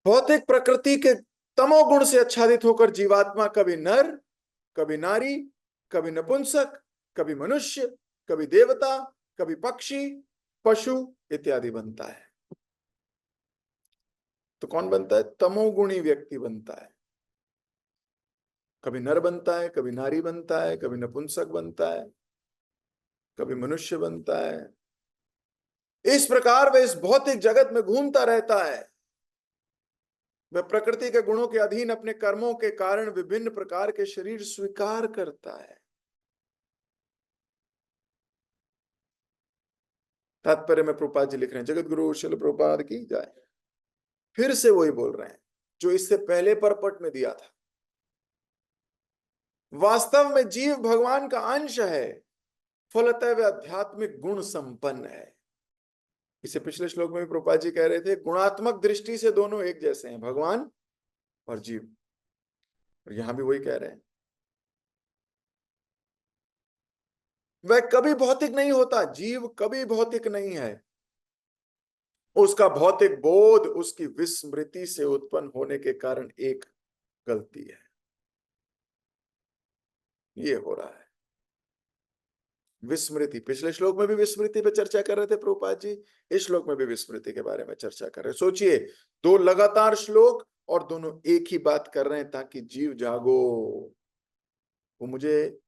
भौतिक प्रकृति के तमोगुण से आच्छादित होकर जीवात्मा कभी नर, कभी नारी, कभी नपुंसक, कभी मनुष्य, कभी देवता, कभी पक्षी, पशु इत्यादि बनता है। तो कौन बनता है? तमोगुणी व्यक्ति बनता है। कभी नर बनता है, कभी नारी बनता है, कभी नपुंसक बनता है, कभी मनुष्य बनता है। इस प्रकार वह इस भौतिक जगत में घूमता रहता है। वह प्रकृति के गुणों के अधीन अपने कर्मों के कारण विभिन्न प्रकार के शरीर स्वीकार करता है। तात्पर्य में प्रभुपाद जी लिख रहे हैं, जगत गुरु शिल प्रभुपाद की जाए। फिर से वही बोल रहे हैं जो इससे पहले परपट में दिया था। वास्तव में जीव भगवान का अंश है, फलतः वह आध्यात्मिक गुण संपन्न है। इसे पिछले श्लोक में भी प्रभुपाद जी कह रहे थे, गुणात्मक दृष्टि से दोनों एक जैसे हैं, भगवान और जीव। और यहां भी वही कह रहे हैं। वह कभी भौतिक नहीं होता, जीव कभी भौतिक नहीं है। उसका भौतिक बोध उसकी विस्मृति से उत्पन्न होने के कारण एक गलती है। ये हो रहा है विस्मृति। पिछले श्लोक में भी विस्मृति पे चर्चा कर रहे थे प्रभुपाद जी, इस श्लोक में भी विस्मृति के बारे में चर्चा कर रहे हैं। सोचिए, दो लगातार श्लोक और दोनों एक ही बात कर रहे हैं, ताकि जीव जागो। वो मुझे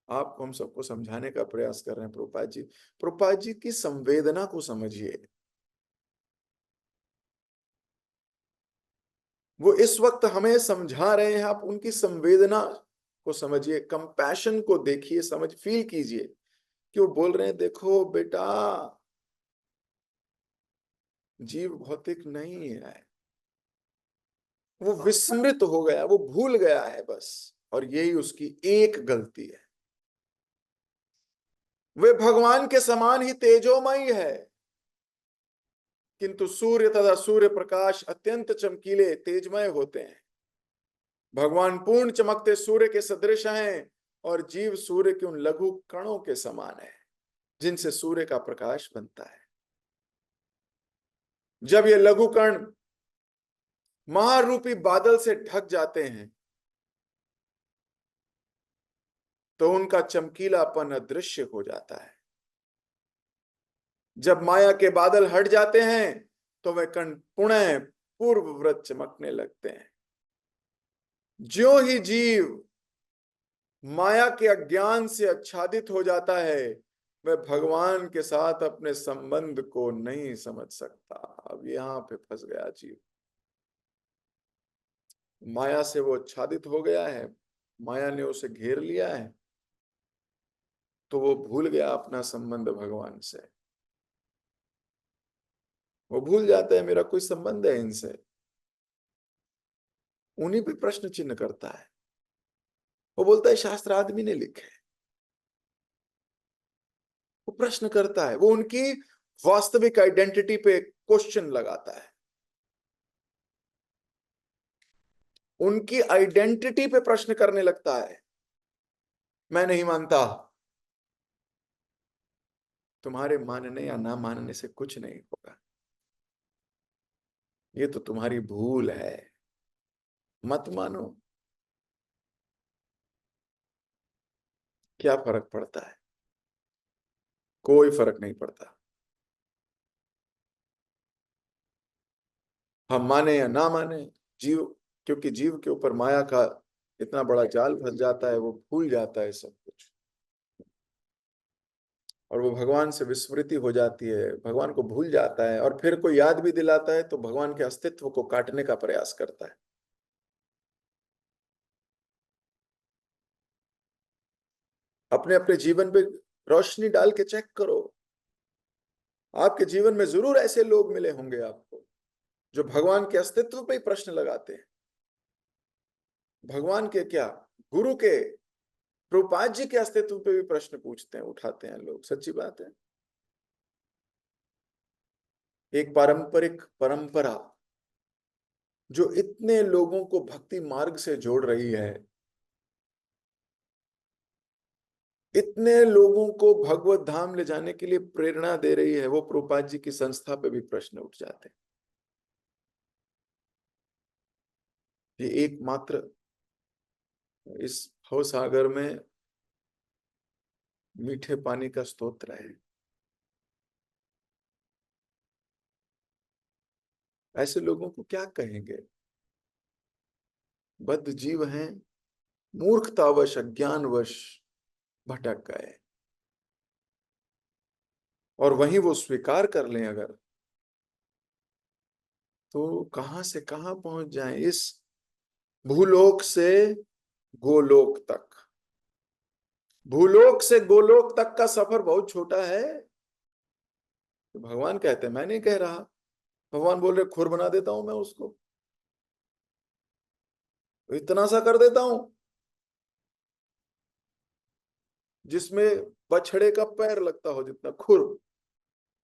आप हम सबको समझाने का प्रयास कर रहे हैं प्रभुपाद जी। प्रभुपाद जी की संवेदना को समझिए। वो इस वक्त हमें समझा रहे हैं, आप उनकी संवेदना को समझिए, कंपैशन को देखिए, समझ फील कीजिए कि वो बोल रहे हैं, देखो बेटा, जीव भौतिक नहीं है। वो विस्मृत हो गया, वो भूल गया है बस, और यही उसकी एक गलती है। वे भगवान के समान ही तेजोमयी है, किंतु सूर्य तथा सूर्य प्रकाश अत्यंत चमकीले तेजमय होते हैं। भगवान पूर्ण चमकते सूर्य के सदृश हैं, और जीव सूर्य के उन लघु कणों के समान है जिनसे सूर्य का प्रकाश बनता है। जब ये लघु कण महारूपी बादल से ढक जाते हैं तो उनका चमकीलापन अदृश्य हो जाता है। जब माया के बादल हट जाते हैं तो वे कण पुनः पूर्ववत चमकने लगते हैं। ज्यों ही जीव माया के अज्ञान से आच्छादित हो जाता है, वह भगवान के साथ अपने संबंध को नहीं समझ सकता। अब यहां पे फंस गया जीव। माया से वो आच्छादित हो गया है, माया ने उसे घेर लिया है, तो वो भूल गया अपना संबंध भगवान से। वो भूल जाता है मेरा कोई संबंध है इनसे। उन्हीं पे प्रश्न चिन्ह करता है। वो बोलता है शास्त्र आदमी ने लिखे। वो प्रश्न करता है, वो उनकी वास्तविक आइडेंटिटी पे क्वेश्चन लगाता है, उनकी आइडेंटिटी पे प्रश्न करने लगता है। मैं नहीं मानता। तुम्हारे मानने या ना मानने से कुछ नहीं होगा, ये तो तुम्हारी भूल है, मत मानो। क्या फर्क पड़ता है? कोई फर्क नहीं पड़ता। हम माने या ना माने, जीव, क्योंकि जीव के ऊपर माया का इतना बड़ा जाल फंस जाता है, वो भूल जाता है सब कुछ, और वो भगवान से विस्मृति हो जाती है, भगवान को भूल जाता है। और फिर कोई याद भी दिलाता है तो भगवान के अस्तित्व को काटने का प्रयास करता है। अपने अपने जीवन पे रोशनी डाल के चेक करो। आपके जीवन में जरूर ऐसे लोग मिले होंगे आपको जो भगवान के अस्तित्व पे ही प्रश्न लगाते हैं। भगवान के क्या, गुरु के, प्रभुपाद जी के अस्तित्व पे भी प्रश्न पूछते हैं, उठाते हैं लोग। सच्ची बात है। एक पारंपरिक परंपरा जो इतने लोगों को भक्ति मार्ग से जोड़ रही है, इतने लोगों को भगवत धाम ले जाने के लिए प्रेरणा दे रही है, वो प्रभुपाद जी की संस्था पे भी प्रश्न उठ जाते हैं। ये एकमात्र इस भव सागर में मीठे पानी का स्तोत्र है। ऐसे लोगों को क्या कहेंगे? बद्ध जीव हैं, मूर्खतावश अज्ञानवश भटक गए, और वहीं वो स्वीकार कर लें अगर, तो कहां से कहां पहुंच जाएं, इस भूलोक से गोलोक तक। भूलोक से गोलोक तक का सफर बहुत छोटा है, तो भगवान कहते हैं, मैं नहीं कह रहा। भगवान बोल रहे खुर बना देता हूं मैं उसको, इतना सा कर देता हूं जिसमें बछड़े का पैर लगता हो जितना खुर।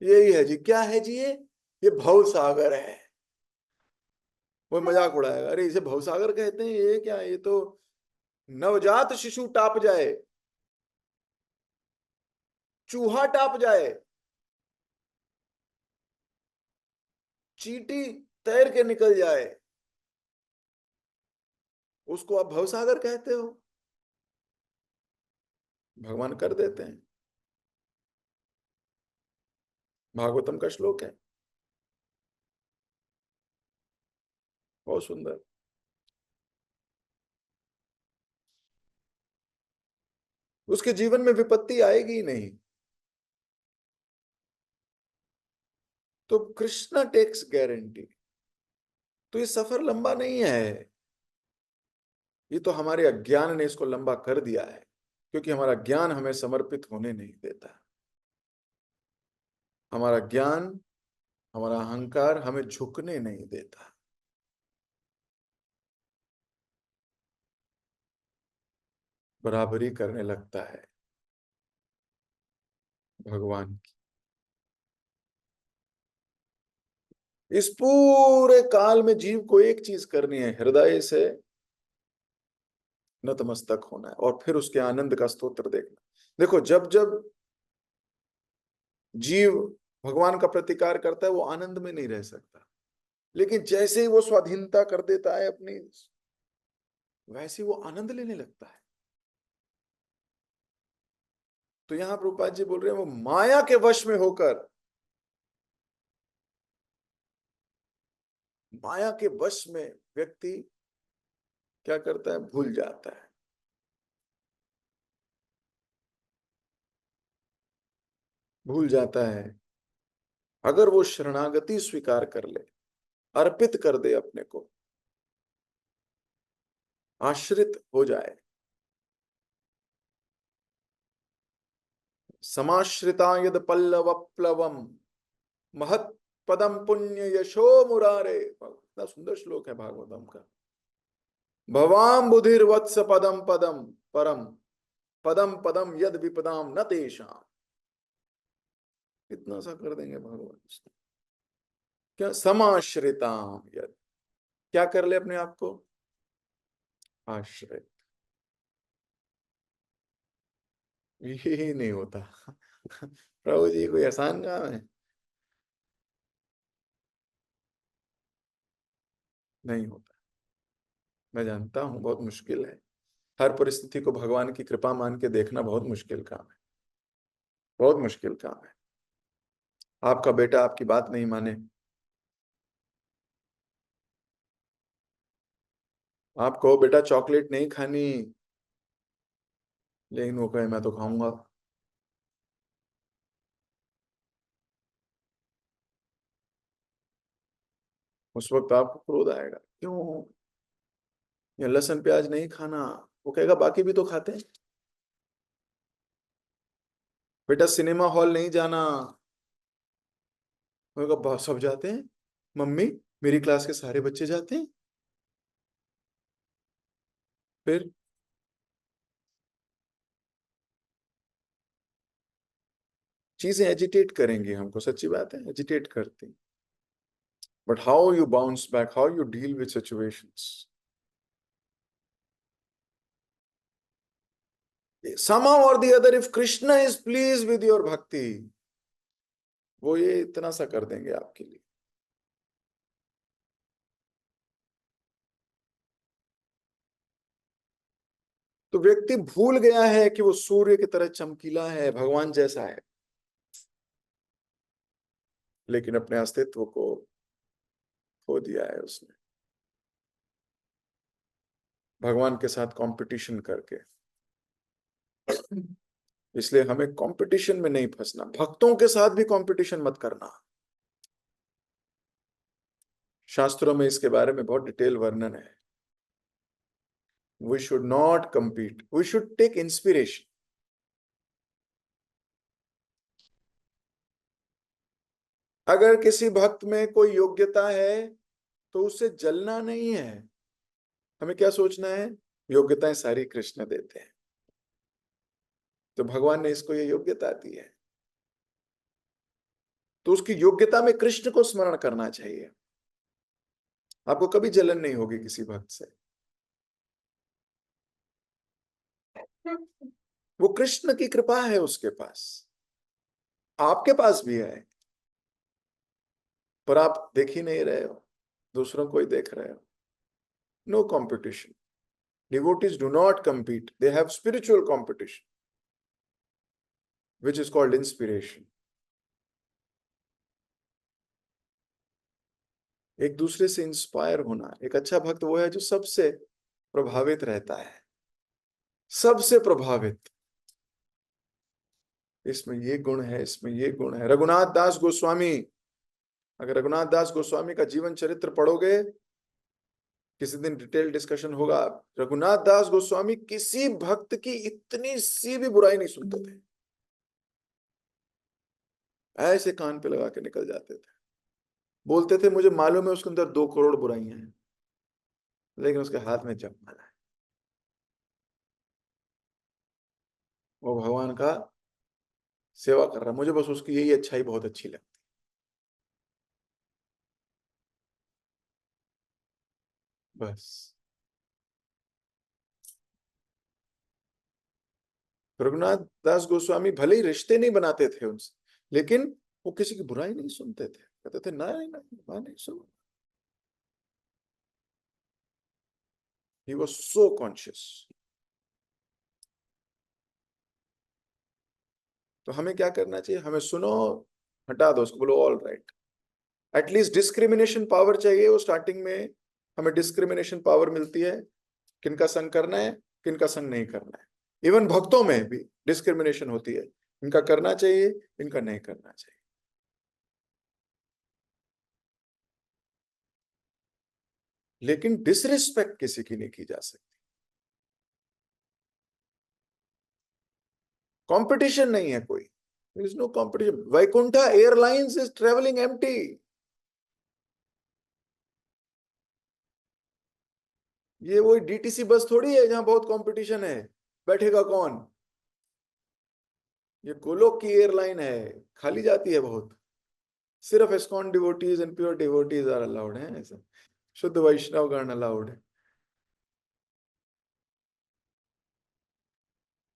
यही है जी, क्या है जी ये भव सागर है। वो मजाक उड़ाएगा, अरे इसे भव सागर कहते हैं, ये क्या, ये तो नवजात शिशु टाप जाए, चूहा टाप जाए, चींटी तैर के निकल जाए, उसको आप भवसागर कहते हो। भगवान कर देते हैं। भागवतम का श्लोक है, बहुत सुंदर। उसके जीवन में विपत्ति आएगी ही नहीं, तो कृष्णा टेक्स गारंटी। तो ये सफर लंबा नहीं है, ये तो हमारे अज्ञान ने इसको लंबा कर दिया है, क्योंकि हमारा ज्ञान हमें समर्पित होने नहीं देता। हमारा ज्ञान, हमारा अहंकार हमें झुकने नहीं देता। बराबरी करने लगता है भगवान की। इस पूरे काल में जीव को एक चीज करनी है, हृदय से नतमस्तक होना है, और फिर उसके आनंद का स्तोत्र देखना। देखो, जब जब जीव भगवान का प्रतिकार करता है, वो आनंद में नहीं रह सकता, लेकिन जैसे ही वो स्वाधीनता कर देता है अपनी, वैसे ही वो आनंद लेने लगता है। तो यहां प्रभुपाद जी बोल रहे हैं, वो माया के वश में होकर, माया के वश में व्यक्ति क्या करता है, भूल जाता है। भूल जाता है। अगर वो शरणागति स्वीकार कर ले, अर्पित कर दे अपने को, आश्रित हो जाए, समाश्रिता यद पल्लव प्लवम महत पदम पुण्य यशो मुरारे। इतना सुंदर श्लोक है भागवतम का। भवाम बुधिर वत्स पदम पदम परम पदम पदम यद विपदाम न तेषाम। इतना सा कर देंगे भगवान। क्या समाश्रिताम यद, क्या कर ले अपने आप को आश्रित। ये नहीं होता। प्रभु जी कोई आसान काम है? नहीं होता। मैं जानता हूं बहुत मुश्किल है, हर परिस्थिति को भगवान की कृपा मान के देखना बहुत मुश्किल काम है, बहुत मुश्किल काम है। आपका बेटा आपकी बात नहीं माने, आप कहो बेटा चॉकलेट नहीं खानी, लेकिन वो कहे मैं तो खाऊंगा। उस वक्त आपको क्रोध आएगा, क्यों ये लहसुन प्याज नहीं खाना? वो कहेगा बाकी भी तो खाते हैं। बेटा सिनेमा हॉल नहीं जाना, वो कहेगा सब जाते हैं, मम्मी मेरी क्लास के सारे बच्चे जाते हैं। फिर चीजें एजिटेट करेंगी हमको, सच्ची बात है, एजिटेट करती। But how you bounce back, how you deal with situations. somehow or the other, if Krishna is pleased with your bhakti, वो ये इतना सा कर देंगे आपके लिए। तो व्यक्ति भूल गया है कि वो सूर्य की तरह चमकीला है, भगवान जैसा है, लेकिन अपने अस्तित्व को खो दिया है उसने भगवान के साथ कंपटीशन करके। इसलिए हमें कंपटीशन में नहीं फंसना, भक्तों के साथ भी कंपटीशन मत करना। शास्त्रों में इसके बारे में बहुत डिटेल वर्णन है। We should not compete, we should take inspiration. अगर किसी भक्त में कोई योग्यता है तो उससे जलना नहीं है। हमें क्या सोचना है, योग्यताएं सारी कृष्ण देते हैं, तो भगवान ने इसको ये योग्यता दी है, तो उसकी योग्यता में कृष्ण को स्मरण करना चाहिए। आपको कभी जलन नहीं होगी किसी भक्त से, वो कृष्ण की कृपा है उसके पास, आपके पास भी है, पर आप देख ही नहीं रहे हो, दूसरों को ही देख रहे हो। No competition, devotees do not compete, they have spiritual competition which is called inspiration। एक दूसरे से इंस्पायर होना। एक अच्छा भक्त वो है जो सबसे प्रभावित रहता है, सबसे प्रभावित, इसमें ये गुण है, इसमें ये गुण है। रघुनाथ दास गोस्वामी, अगर रघुनाथ दास गोस्वामी का जीवन चरित्र पढ़ोगे, किसी दिन डिटेल डिस्कशन होगा। रघुनाथ दास गोस्वामी किसी भक्त की इतनी सी भी बुराई नहीं सुनते थे, ऐसे कान पे लगा के निकल जाते थे। बोलते थे मुझे मालूम है उसके अंदर 2 करोड़ बुराइयां हैं, लेकिन उसके हाथ में जपमाला है, वो भगवान का सेवा कर रहा है, मुझे बस उसकी यही अच्छाई बहुत अच्छी लगती। बस रघुनाथ दास गोस्वामी भले ही रिश्ते नहीं बनाते थे उनसे, लेकिन वो किसी की बुराई नहीं सुनते थे, कहते थे नहीं नहीं मैं नहीं सुनूंगा। He was so conscious. तो हमें क्या करना चाहिए, हमें सुनो, हटा दो उसको, बोलो all right. At least discrimination power चाहिए। वो स्टार्टिंग में हमें डिस्क्रिमिनेशन पावर मिलती है, किनका संग करना है, किनका संग नहीं करना है। इवन भक्तों में भी डिस्क्रिमिनेशन होती है, इनका करना चाहिए, इनका नहीं करना चाहिए। लेकिन डिसरिस्पेक्ट किसी की नहीं की जा सकती। कंपटीशन नहीं है कोई, there is no competition। Vaikuntha airlines is travelling empty. ये वही डीटीसी बस थोड़ी है जहां बहुत कंपटीशन है, बैठेगा कौन। ये गोलोक की एयरलाइन है, खाली जाती है बहुत। सिर्फ ISKCON devotees and pure devotees are allowed है, ऐसा शुद्ध वैष्णव गण अलाउड है।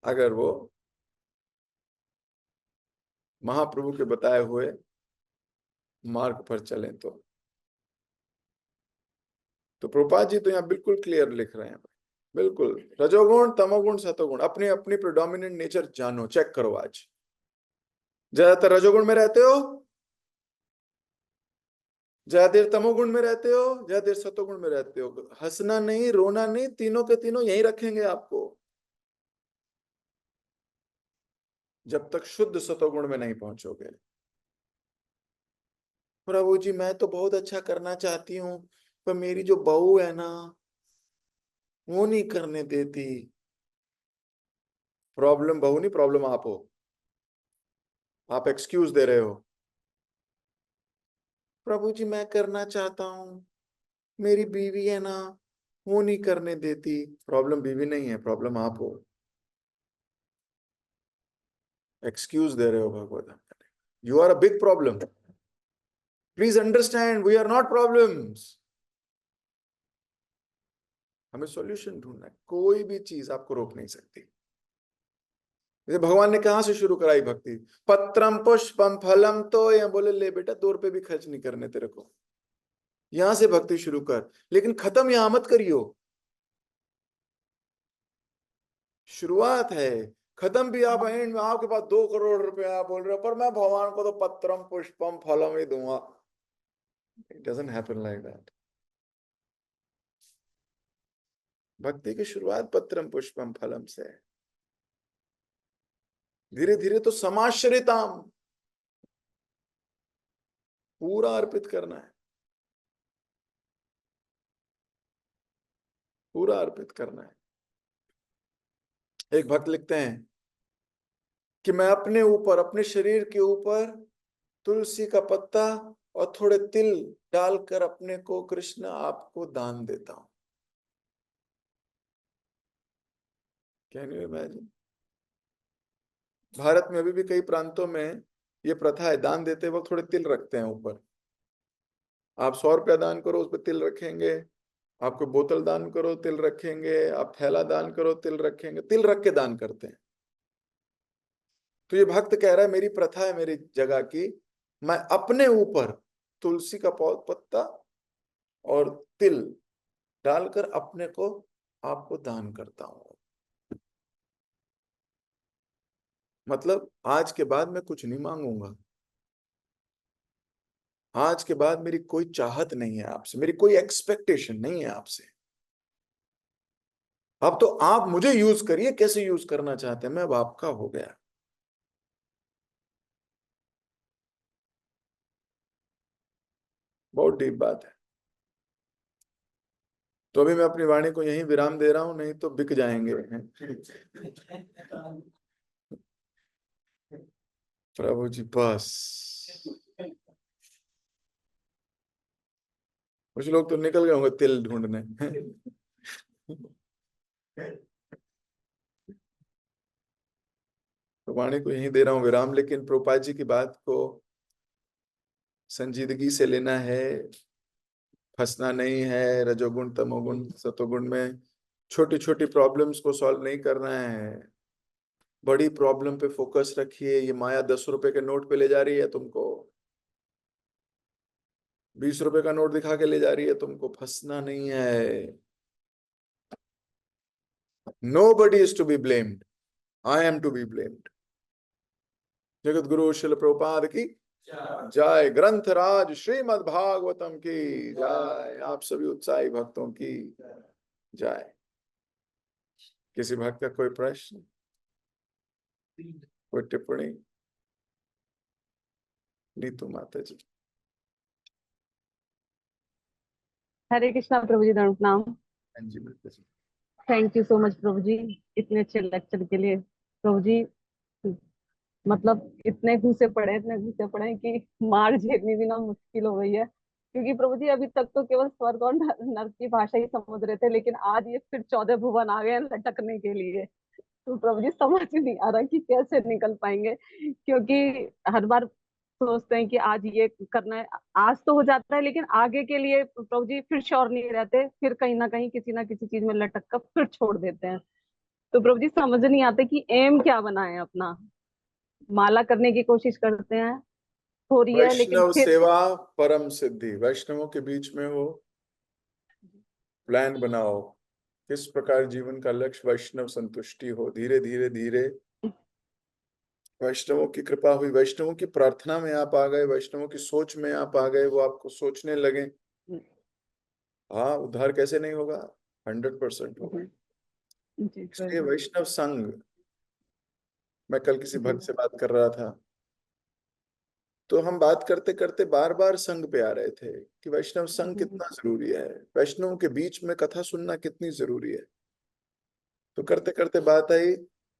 अगर वो महाप्रभु के बताए हुए मार्ग पर चलें तो प्रभुपाद जी तो यहाँ बिल्कुल क्लियर लिख रहे हैं, बिल्कुल। रजोगुण तमोगुण सतोगुण, अपनी अपनी प्रिडोमिनेंट नेचर जानो, चेक करो। आज ज्यादातर रजोगुण में रहते हो, ज्यादा देर तमोगुण में रहते हो, ज्यादा देर सतोगुण में रहते हो, हंसना नहीं रोना नहीं, तीनों के तीनों यही रखेंगे आपको, जब तक शुद्ध सतोगुण में नहीं पहुंचोगे। प्रभु जी मैं तो बहुत अच्छा करना चाहती हूँ, पर मेरी जो बहू है ना वो नहीं करने देती। प्रॉब्लम बहू नहीं, प्रॉब्लम आप हो। आप एक्सक्यूज दे रहे हो। प्रभु जी मैं करना चाहता हूँ, मेरी बीवी है ना वो नहीं करने देती। प्रॉब्लम बीवी नहीं है, प्रॉब्लम आप हो, एक्सक्यूज दे रहे हो Bhagwat. You are a big problem. Please understand we are not problems. हमें सॉल्यूशन ढूंढना है, कोई भी चीज आपको रोक नहीं सकती। जैसे भगवान ने कहां से शुरू कराई भक्ति? पत्रम पुष्पम फलम, तो ये बोले ले बेटा 2 रुपए भी खर्च नहीं करने तेरे को, यहां से भक्ति शुरू कर, लेकिन खत्म यहां मत करियो। शुरुआत है, खत्म भी आप एंड में आपके पास 2 करोड़ रुपए आप बोल रहे हो पर मैं भगवान को तो पत्रम पुष्पम फलम ही दूंगा। It doesn't happen like that. भक्ति की शुरुआत पत्रम पुष्पम फलम से है। धीरे धीरे तो समाश्रिताम, पूरा अर्पित करना है, पूरा अर्पित करना है। एक भक्त लिखते हैं कि मैं अपने ऊपर, अपने शरीर के ऊपर तुलसी का पत्ता और थोड़े तिल डालकर अपने को कृष्ण आपको दान देता हूं। Can you imagine? भारत में अभी भी कई प्रांतों में ये प्रथा है, दान देते वक्त थोड़े तिल रखते हैं ऊपर। आप 100 रुपया दान करो, उस पर तिल रखेंगे। आपको बोतल दान करो, तिल रखेंगे। आप थैला दान करो, तिल रखेंगे। तिल रख के दान करते हैं। तो ये भक्त कह रहा है मेरी प्रथा है मेरी जगह की, मैं अपने ऊपर तुलसी का पत्ता और तिल डालकर अपने को आपको दान करता हूं। मतलब आज के बाद मैं कुछ नहीं मांगूंगा, आज के बाद मेरी कोई चाहत नहीं है आपसे, मेरी कोई एक्सपेक्टेशन नहीं है आपसे। अब तो आप मुझे यूज करिए, कैसे यूज करना चाहते हैं, मैं अब आपका हो गया। बहुत डीप बात है। तो अभी मैं अपनी वाणी को यहीं विराम दे रहा हूं, नहीं तो बिक जाएंगे। प्रभु जी बस। कुछ लोग तो निकल गए होंगे तिल ढूंढने। तो वाणी को यहीं दे रहा हूं विराम, लेकिन प्रभुपाद जी की बात को संजीदगी से लेना है, फंसना नहीं है रजोगुण तमोगुण सतोगुण में। छोटी छोटी प्रॉब्लम्स को सॉल्व नहीं करना है, बड़ी प्रॉब्लम पे फोकस रखिए। ये माया 10 रुपए के नोट पे ले जा रही है तुमको, 20 रुपए का नोट दिखा के ले जा रही है तुमको, फंसना नहीं है। Nobody is to be blamed. I am to be blamed. Jagat Guru शिल प्रभुपाद की जय, ग्रंथ राज श्रीमद् भागवतम की जय, आप सभी उत्साही भक्तों की जय। किसी भक्त का कोई प्रश्न, कोई टिप्पणी? नीतू माता जी। हरे कृष्णा प्रभु जी, दंड प्रणाम। हाँ जी माता जी। थैंक यू सो मच प्रभु जी, इतने अच्छे लेक्चर के लिए। प्रभु जी मतलब इतने घुसे पड़े हैं कि मार झेलनी भी ना मुश्किल हो गई है। क्योंकि प्रभु जी अभी तक तो केवल स्वर्ग और नर्क की भाषा ही समझ रहे थे, लेकिन आज ये फिर 14 भुवन आ गए हैं लटकने के लिए। तो प्रभु जी समझ ही नहीं आ रहा कि कैसे निकल पाएंगे। क्योंकि हर बार सोचते हैं कि आज ये करना है, आज तो हो जाता है, लेकिन आगे के लिए प्रभु जी फिर श्योर नहीं रहते, फिर कहीं ना किसी चीज में लटक कर फिर छोड़ देते हैं। तो प्रभु जी समझ नहीं आते कि एम क्या बनाए अपना। माला करने की कोशिश करते हैं, हो रही है, लेकिन वैष्णव फिर सेवा परम सिद्धि, वैष्णवों के बीच में हो, प्लान बनाओ किस प्रकार जीवन का लक्ष्य वैष्णव संतुष्टि हो। धीरे धीरे धीरे वैष्णवों की कृपा हुई, वैष्णवों की प्रार्थना में आप आ गए, वैष्णवों की सोच में आप आ गए, वो आपको सोचने लगे। हाँ, उद्धार कैसे नहीं होगा? 100% होगा। जी इसलिए प्रभु वैष्णव संघ, मैं कल किसी जी। भक्त से बात कर रहा था, तो हम बात करते करते बार बार संघ पे आ रहे थे कि वैष्णव संघ कितना जरूरी है, वैष्णवों के बीच में कथा सुनना कितनी जरूरी है। तो करते करते बात आई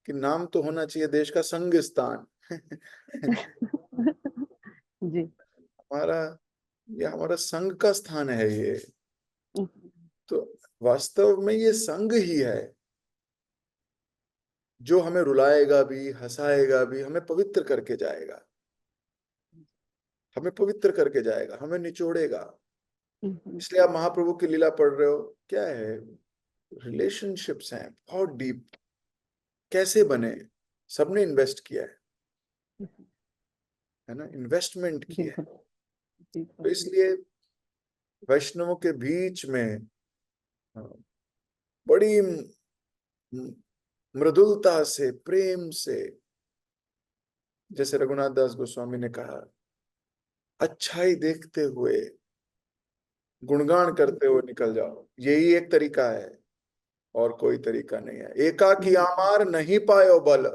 कि नाम तो होना चाहिए देश का संघ स्थान। जी हमारा, ये हमारा संघ का स्थान है ये। तो वास्तव में ये संघ ही है जो हमें रुलाएगा भी, हंसाएगा भी, हमें पवित्र करके जाएगा, हमें पवित्र करके जाएगा, हमें निचोड़ेगा। इसलिए आप महाप्रभु की लीला पढ़ रहे हो, क्या है? रिलेशनशिप्स हैं बहुत डीप। कैसे बने? सबने इन्वेस्ट किया है ना, इन्वेस्टमेंट जी किया है। प्रभु जी तो प्रभु इसलिए वैष्णवों के बीच में बड़ी मृदुलता से, प्रेम से, जैसे रघुनाथ दास गोस्वामी ने कहा, अच्छाई देखते हुए, गुणगान करते हुए निकल जाओ, यही एक तरीका है, और कोई तरीका नहीं है। एकाकी आमार नहीं पायो बल,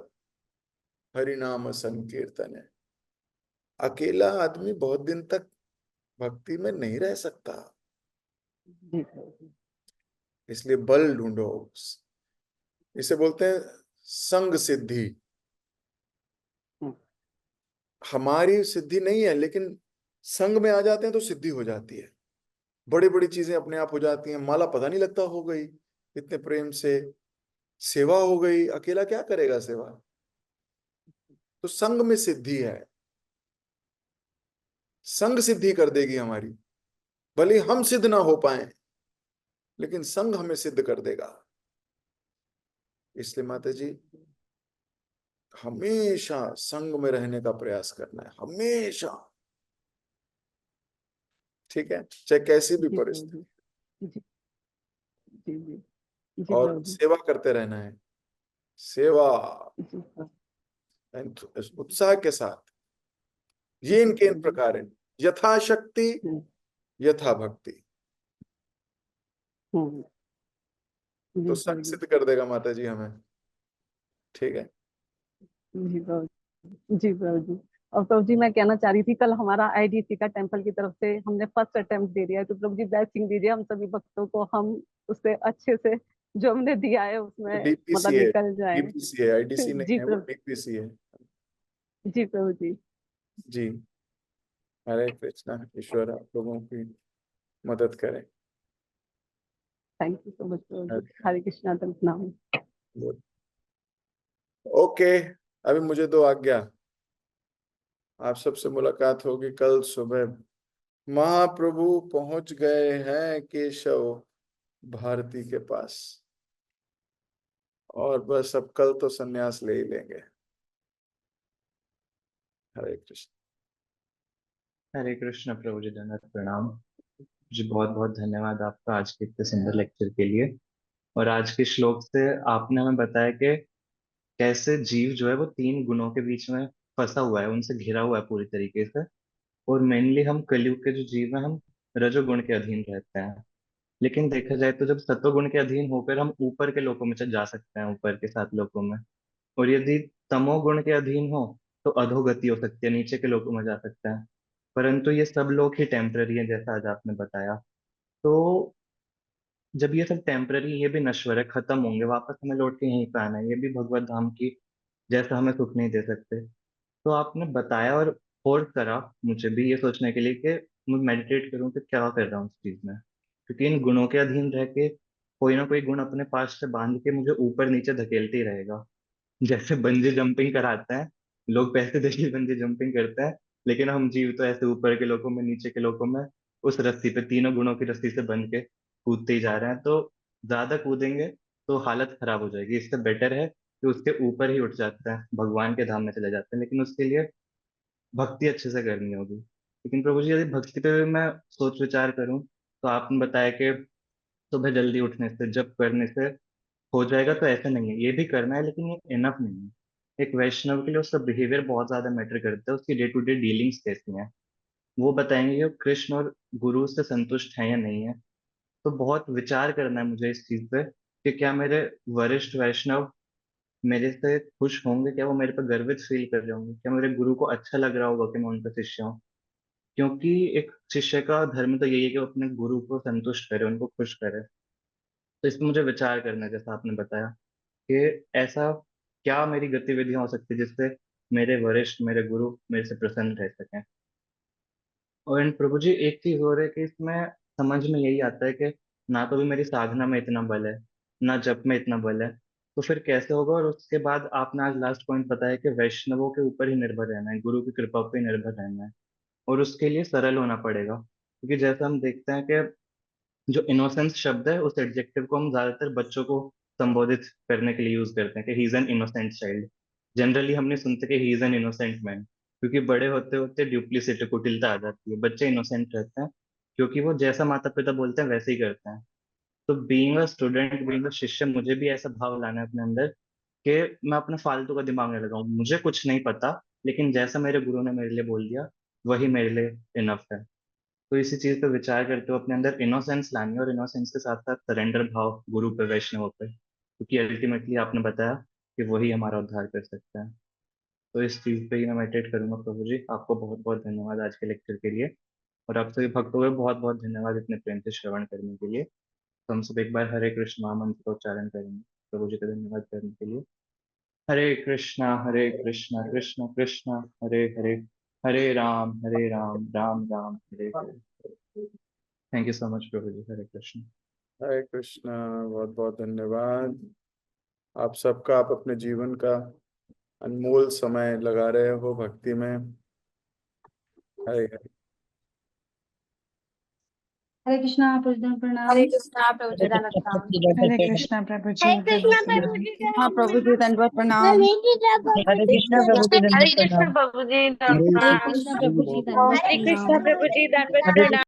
हरि नाम संकीर्तन है। अकेला आदमी बहुत दिन तक भक्ति में नहीं रह सकता, जी प्रभु इसलिए बल ढूंढो। इसे बोलते हैं संग सिद्धि। हम्म, हमारी सिद्धि नहीं है, लेकिन संग में आ जाते हैं तो सिद्धि हो जाती है। बड़ी बड़ी चीजें अपने आप हो जाती हैं, माला पता नहीं लगता हो गई, इतने प्रेम से सेवा हो गई। अकेला क्या करेगा सेवा? तो संग में सिद्धि है, संग सिद्धि कर देगी हमारी। भले हम सिद्ध ना हो पाए, लेकिन संग हमें सिद्ध कर देगा। इसलिए माता जी, हमेशा संग में रहने का प्रयास करना है, हमेशा। ठीक है, चाहे कैसी भी जी प्रभु परिस्थिति। जी जी जी जी जी और प्रभु सेवा करते रहना है, सेवा जी प्रभु उत्साह के साथ। ये जी इनके इन प्रभु प्रकार है, यथाशक्ति, हम्म यथा भक्ति। हम्म, तो जी संग प्रभु सिद्ध कर देगा माता जी हमें। ठीक है। जी प्रभु जी प्रभु जी। और प्रभु जी मैं कहना चाह रही थी, कल हमारा आईडीसी का टेम्पल की तरफ से हमने फर्स्ट अटेम्प्ट दे दिया है, तो प्रभु जी ब्लेसिंग दीजिए हम सभी भक्तों को, हम उससे अच्छे से जो हमने दिया है उसमें डीपीसी मतलब है, निकल जाए। डीपीसी है, आईडीसी नहीं जी है, वो प्रभु डीपीसी है। जी प्रभु जी। जी। हरे कृष्णा। ईश्वर आप लोगों की मदद करे। थैंक यू सो मच प्रभु जी। हरे। हरे कृष्णा नाम। ओके, अभी मुझे दो आज्ञा। आप सबसे मुलाकात होगी कल सुबह। महाप्रभु पहुंच गए हैं केशव भारती के पास, और बस अब कल तो सन्यास ले ही लेंगे। हरे कृष्ण। हरे कृष्ण प्रभु जी, धन्यवाद, प्रणाम जी। बहुत बहुत धन्यवाद आपका आज के इतने सुंदर लेक्चर के लिए। और आज के श्लोक से आपने हमें बताया कि कैसे जीव जो है वो तीन गुणों के बीच में फंसा हुआ है, उनसे घिरा हुआ है पूरी तरीके से। और मेनली हम कलयुग के जो जीव हैं, हम रजोगुण के अधीन रहते हैं। लेकिन देखा जाए तो जब सत्वगुण के अधीन होकर हम ऊपर के लोकों में चल जा सकते हैं, ऊपर के सात लोकों में। और यदि तमोगुण के अधीन हो तो अधोगति हो सकती है, नीचे के लोकों में जा सकते हैं। परंतु ये सब लोग ही टेम्पररी है, जैसा आज आपने बताया। तो जब ये सब टेम्पररी, ये भी नश्वर है, खत्म होंगे, वापस हमें लौट के यहीं पे आना है, ये भी भगवत धाम की जैसा हमें सुख नहीं दे सकते। तो आपने बताया और फोर्स करा मुझे भी ये सोचने के लिए कि मैं मेडिटेट करूं कि क्या कर रहा हूँ इस चीज में। क्योंकि इन गुणों के अधीन रह के कोई ना कोई गुण अपने पास से बांध के मुझे ऊपर नीचे धकेलते ही रहेगा। जैसे बंजी जंपिंग कराते हैं लोग, पैसे देके बंजी जंपिंग करते हैं, लेकिन हम जीव तो ऐसे ऊपर के लोगों में, नीचे के लोगों में, उस रस्सी पे, तीनों गुणों की रस्सी से बंध के कूदते ही जा रहे हैं। तो ज्यादा कूदेंगे तो हालत खराब हो जाएगी। इससे बेटर है कि उसके ऊपर ही उठ जाते हैं, भगवान के धाम में चले जाते हैं। लेकिन उसके लिए भक्ति अच्छे से करनी होगी। लेकिन प्रभु जी, यदि भक्ति पे भी मैं सोच विचार करूं, तो आपने बताया कि सुबह जल्दी उठने से, जप करने से हो जाएगा, तो ऐसा नहीं है, ये भी करना है, लेकिन ये इनफ नहीं है। एक वैष्णव के लिए उसका बिहेवियर बहुत ज्यादा मैटर करता है, उसकी डे टू डे डीलिंग्स कैसी हैं, वो बताएंगे कि वो कृष्ण और गुरु से संतुष्ट है या नहीं है। तो बहुत विचार करना है मुझे इस चीज पे कि क्या मेरे वरिष्ठ वैष्णव मेरे से खुश होंगे, क्या वो मेरे पर गर्वित फील कर रहे होंगे, क्या मेरे गुरु को अच्छा लग रहा होगा कि मैं उनका शिष्य हूँ। क्योंकि एक शिष्य का धर्म तो यही है कि वो अपने गुरु को संतुष्ट करे, उनको खुश करे। तो इस पर मुझे विचार करना है, जैसा आपने बताया कि ऐसा क्या मेरी गतिविधियां हो सकती है जिससे मेरे वरिष्ठ, मेरे गुरु मेरे से प्रसन्न रह सकें। और इन प्रभु जी, एक चीज हो रही है कि इसमें समझ में यही आता है कि ना तो भी मेरी साधना में इतना बल है, ना जप में इतना बल है, तो फिर कैसे होगा। और उसके बाद आपने आज लास्ट पॉइंट बताया कि वैष्णवों के ऊपर ही निर्भर रहना है, गुरु की कृपा पे ही निर्भर रहना है। और उसके लिए सरल होना पड़ेगा, क्योंकि जैसा हम देखते हैं कि जो इनोसेंस शब्द है, उस एडजेक्टिव को हम ज्यादातर बच्चों को संबोधित करने के लिए यूज करते हैं कि he is an innocent child. Generally हम नहीं सुनते कि he is an innocent man, क्योंकि बड़े होते होते ड्यूप्लिसिटी, कुटिलता आ जाती है। बच्चे इनोसेंट रहते हैं क्योंकि वो जैसा माता पिता बोलते हैं वैसे ही करते हैं। तो being a student, being a शिष्य, मुझे भी ऐसा भाव लाना है अपने अंदर कि मैं अपना फालतू का दिमाग नहीं लगाऊं, मुझे कुछ नहीं पता, लेकिन जैसा मेरे गुरु ने मेरे लिए बोल दिया वही मेरे लिए इनफ है। तो इसी चीज पे विचार करते हुए अपने अंदर इनोसेंस लानी है, और इनोसेंस के साथ साथ सरेंडर भाव गुरु पे, वैष्णव पे, क्योंकि अल्टीमेटली आपने बताया कि वही हमारा उद्धार कर सकता है। तो इस चीज पे ही मैं मेडिटेट करूंगा प्रभु जी। आपको बहुत बहुत धन्यवाद आज के लेक्चर के लिए, और आप सभी भक्तों को बहुत बहुत धन्यवाद इतने प्रेम से श्रवण करने के लिए। तो हम सब एक बार हरे कृष्ण महामंत्र का उच्चारण करेंगे प्रभु जी का धन्यवाद करने के लिए। हरे कृष्णा कृष्ण कृष्ण हरे हरे, हरे Ram Ram Ram Hare Hare. Thank you so much प्रभु जी। हरे कृष्ण। हरे कृष्णा। बहुत बहुत धन्यवाद आप सबका। आप अपने जीवन का अनमोल समय लगा रहे हो भक्ति में। हरे हरे। हरे कृष्णा प्रभु प्रणाम। हरे कृष्णा प्रभु जी हरे दंडवत प्रणाम। कृष्ण प्रभु जी हरे कृष्णा दंडवत प्रभु प्रणाम। जी हाँ प्रभु जी दंडवत प्रणाम। हरे कृष्ण प्रभु जी हरे दंडवत कृष्णा प्रणाम। प्रभु जी दंडवत हरे प्रणाम। कृष्णा प्रभु जी दंडवत हरे कृष्णा प्रणाम। प्रभु जी दंडवत हरे प्रणाम।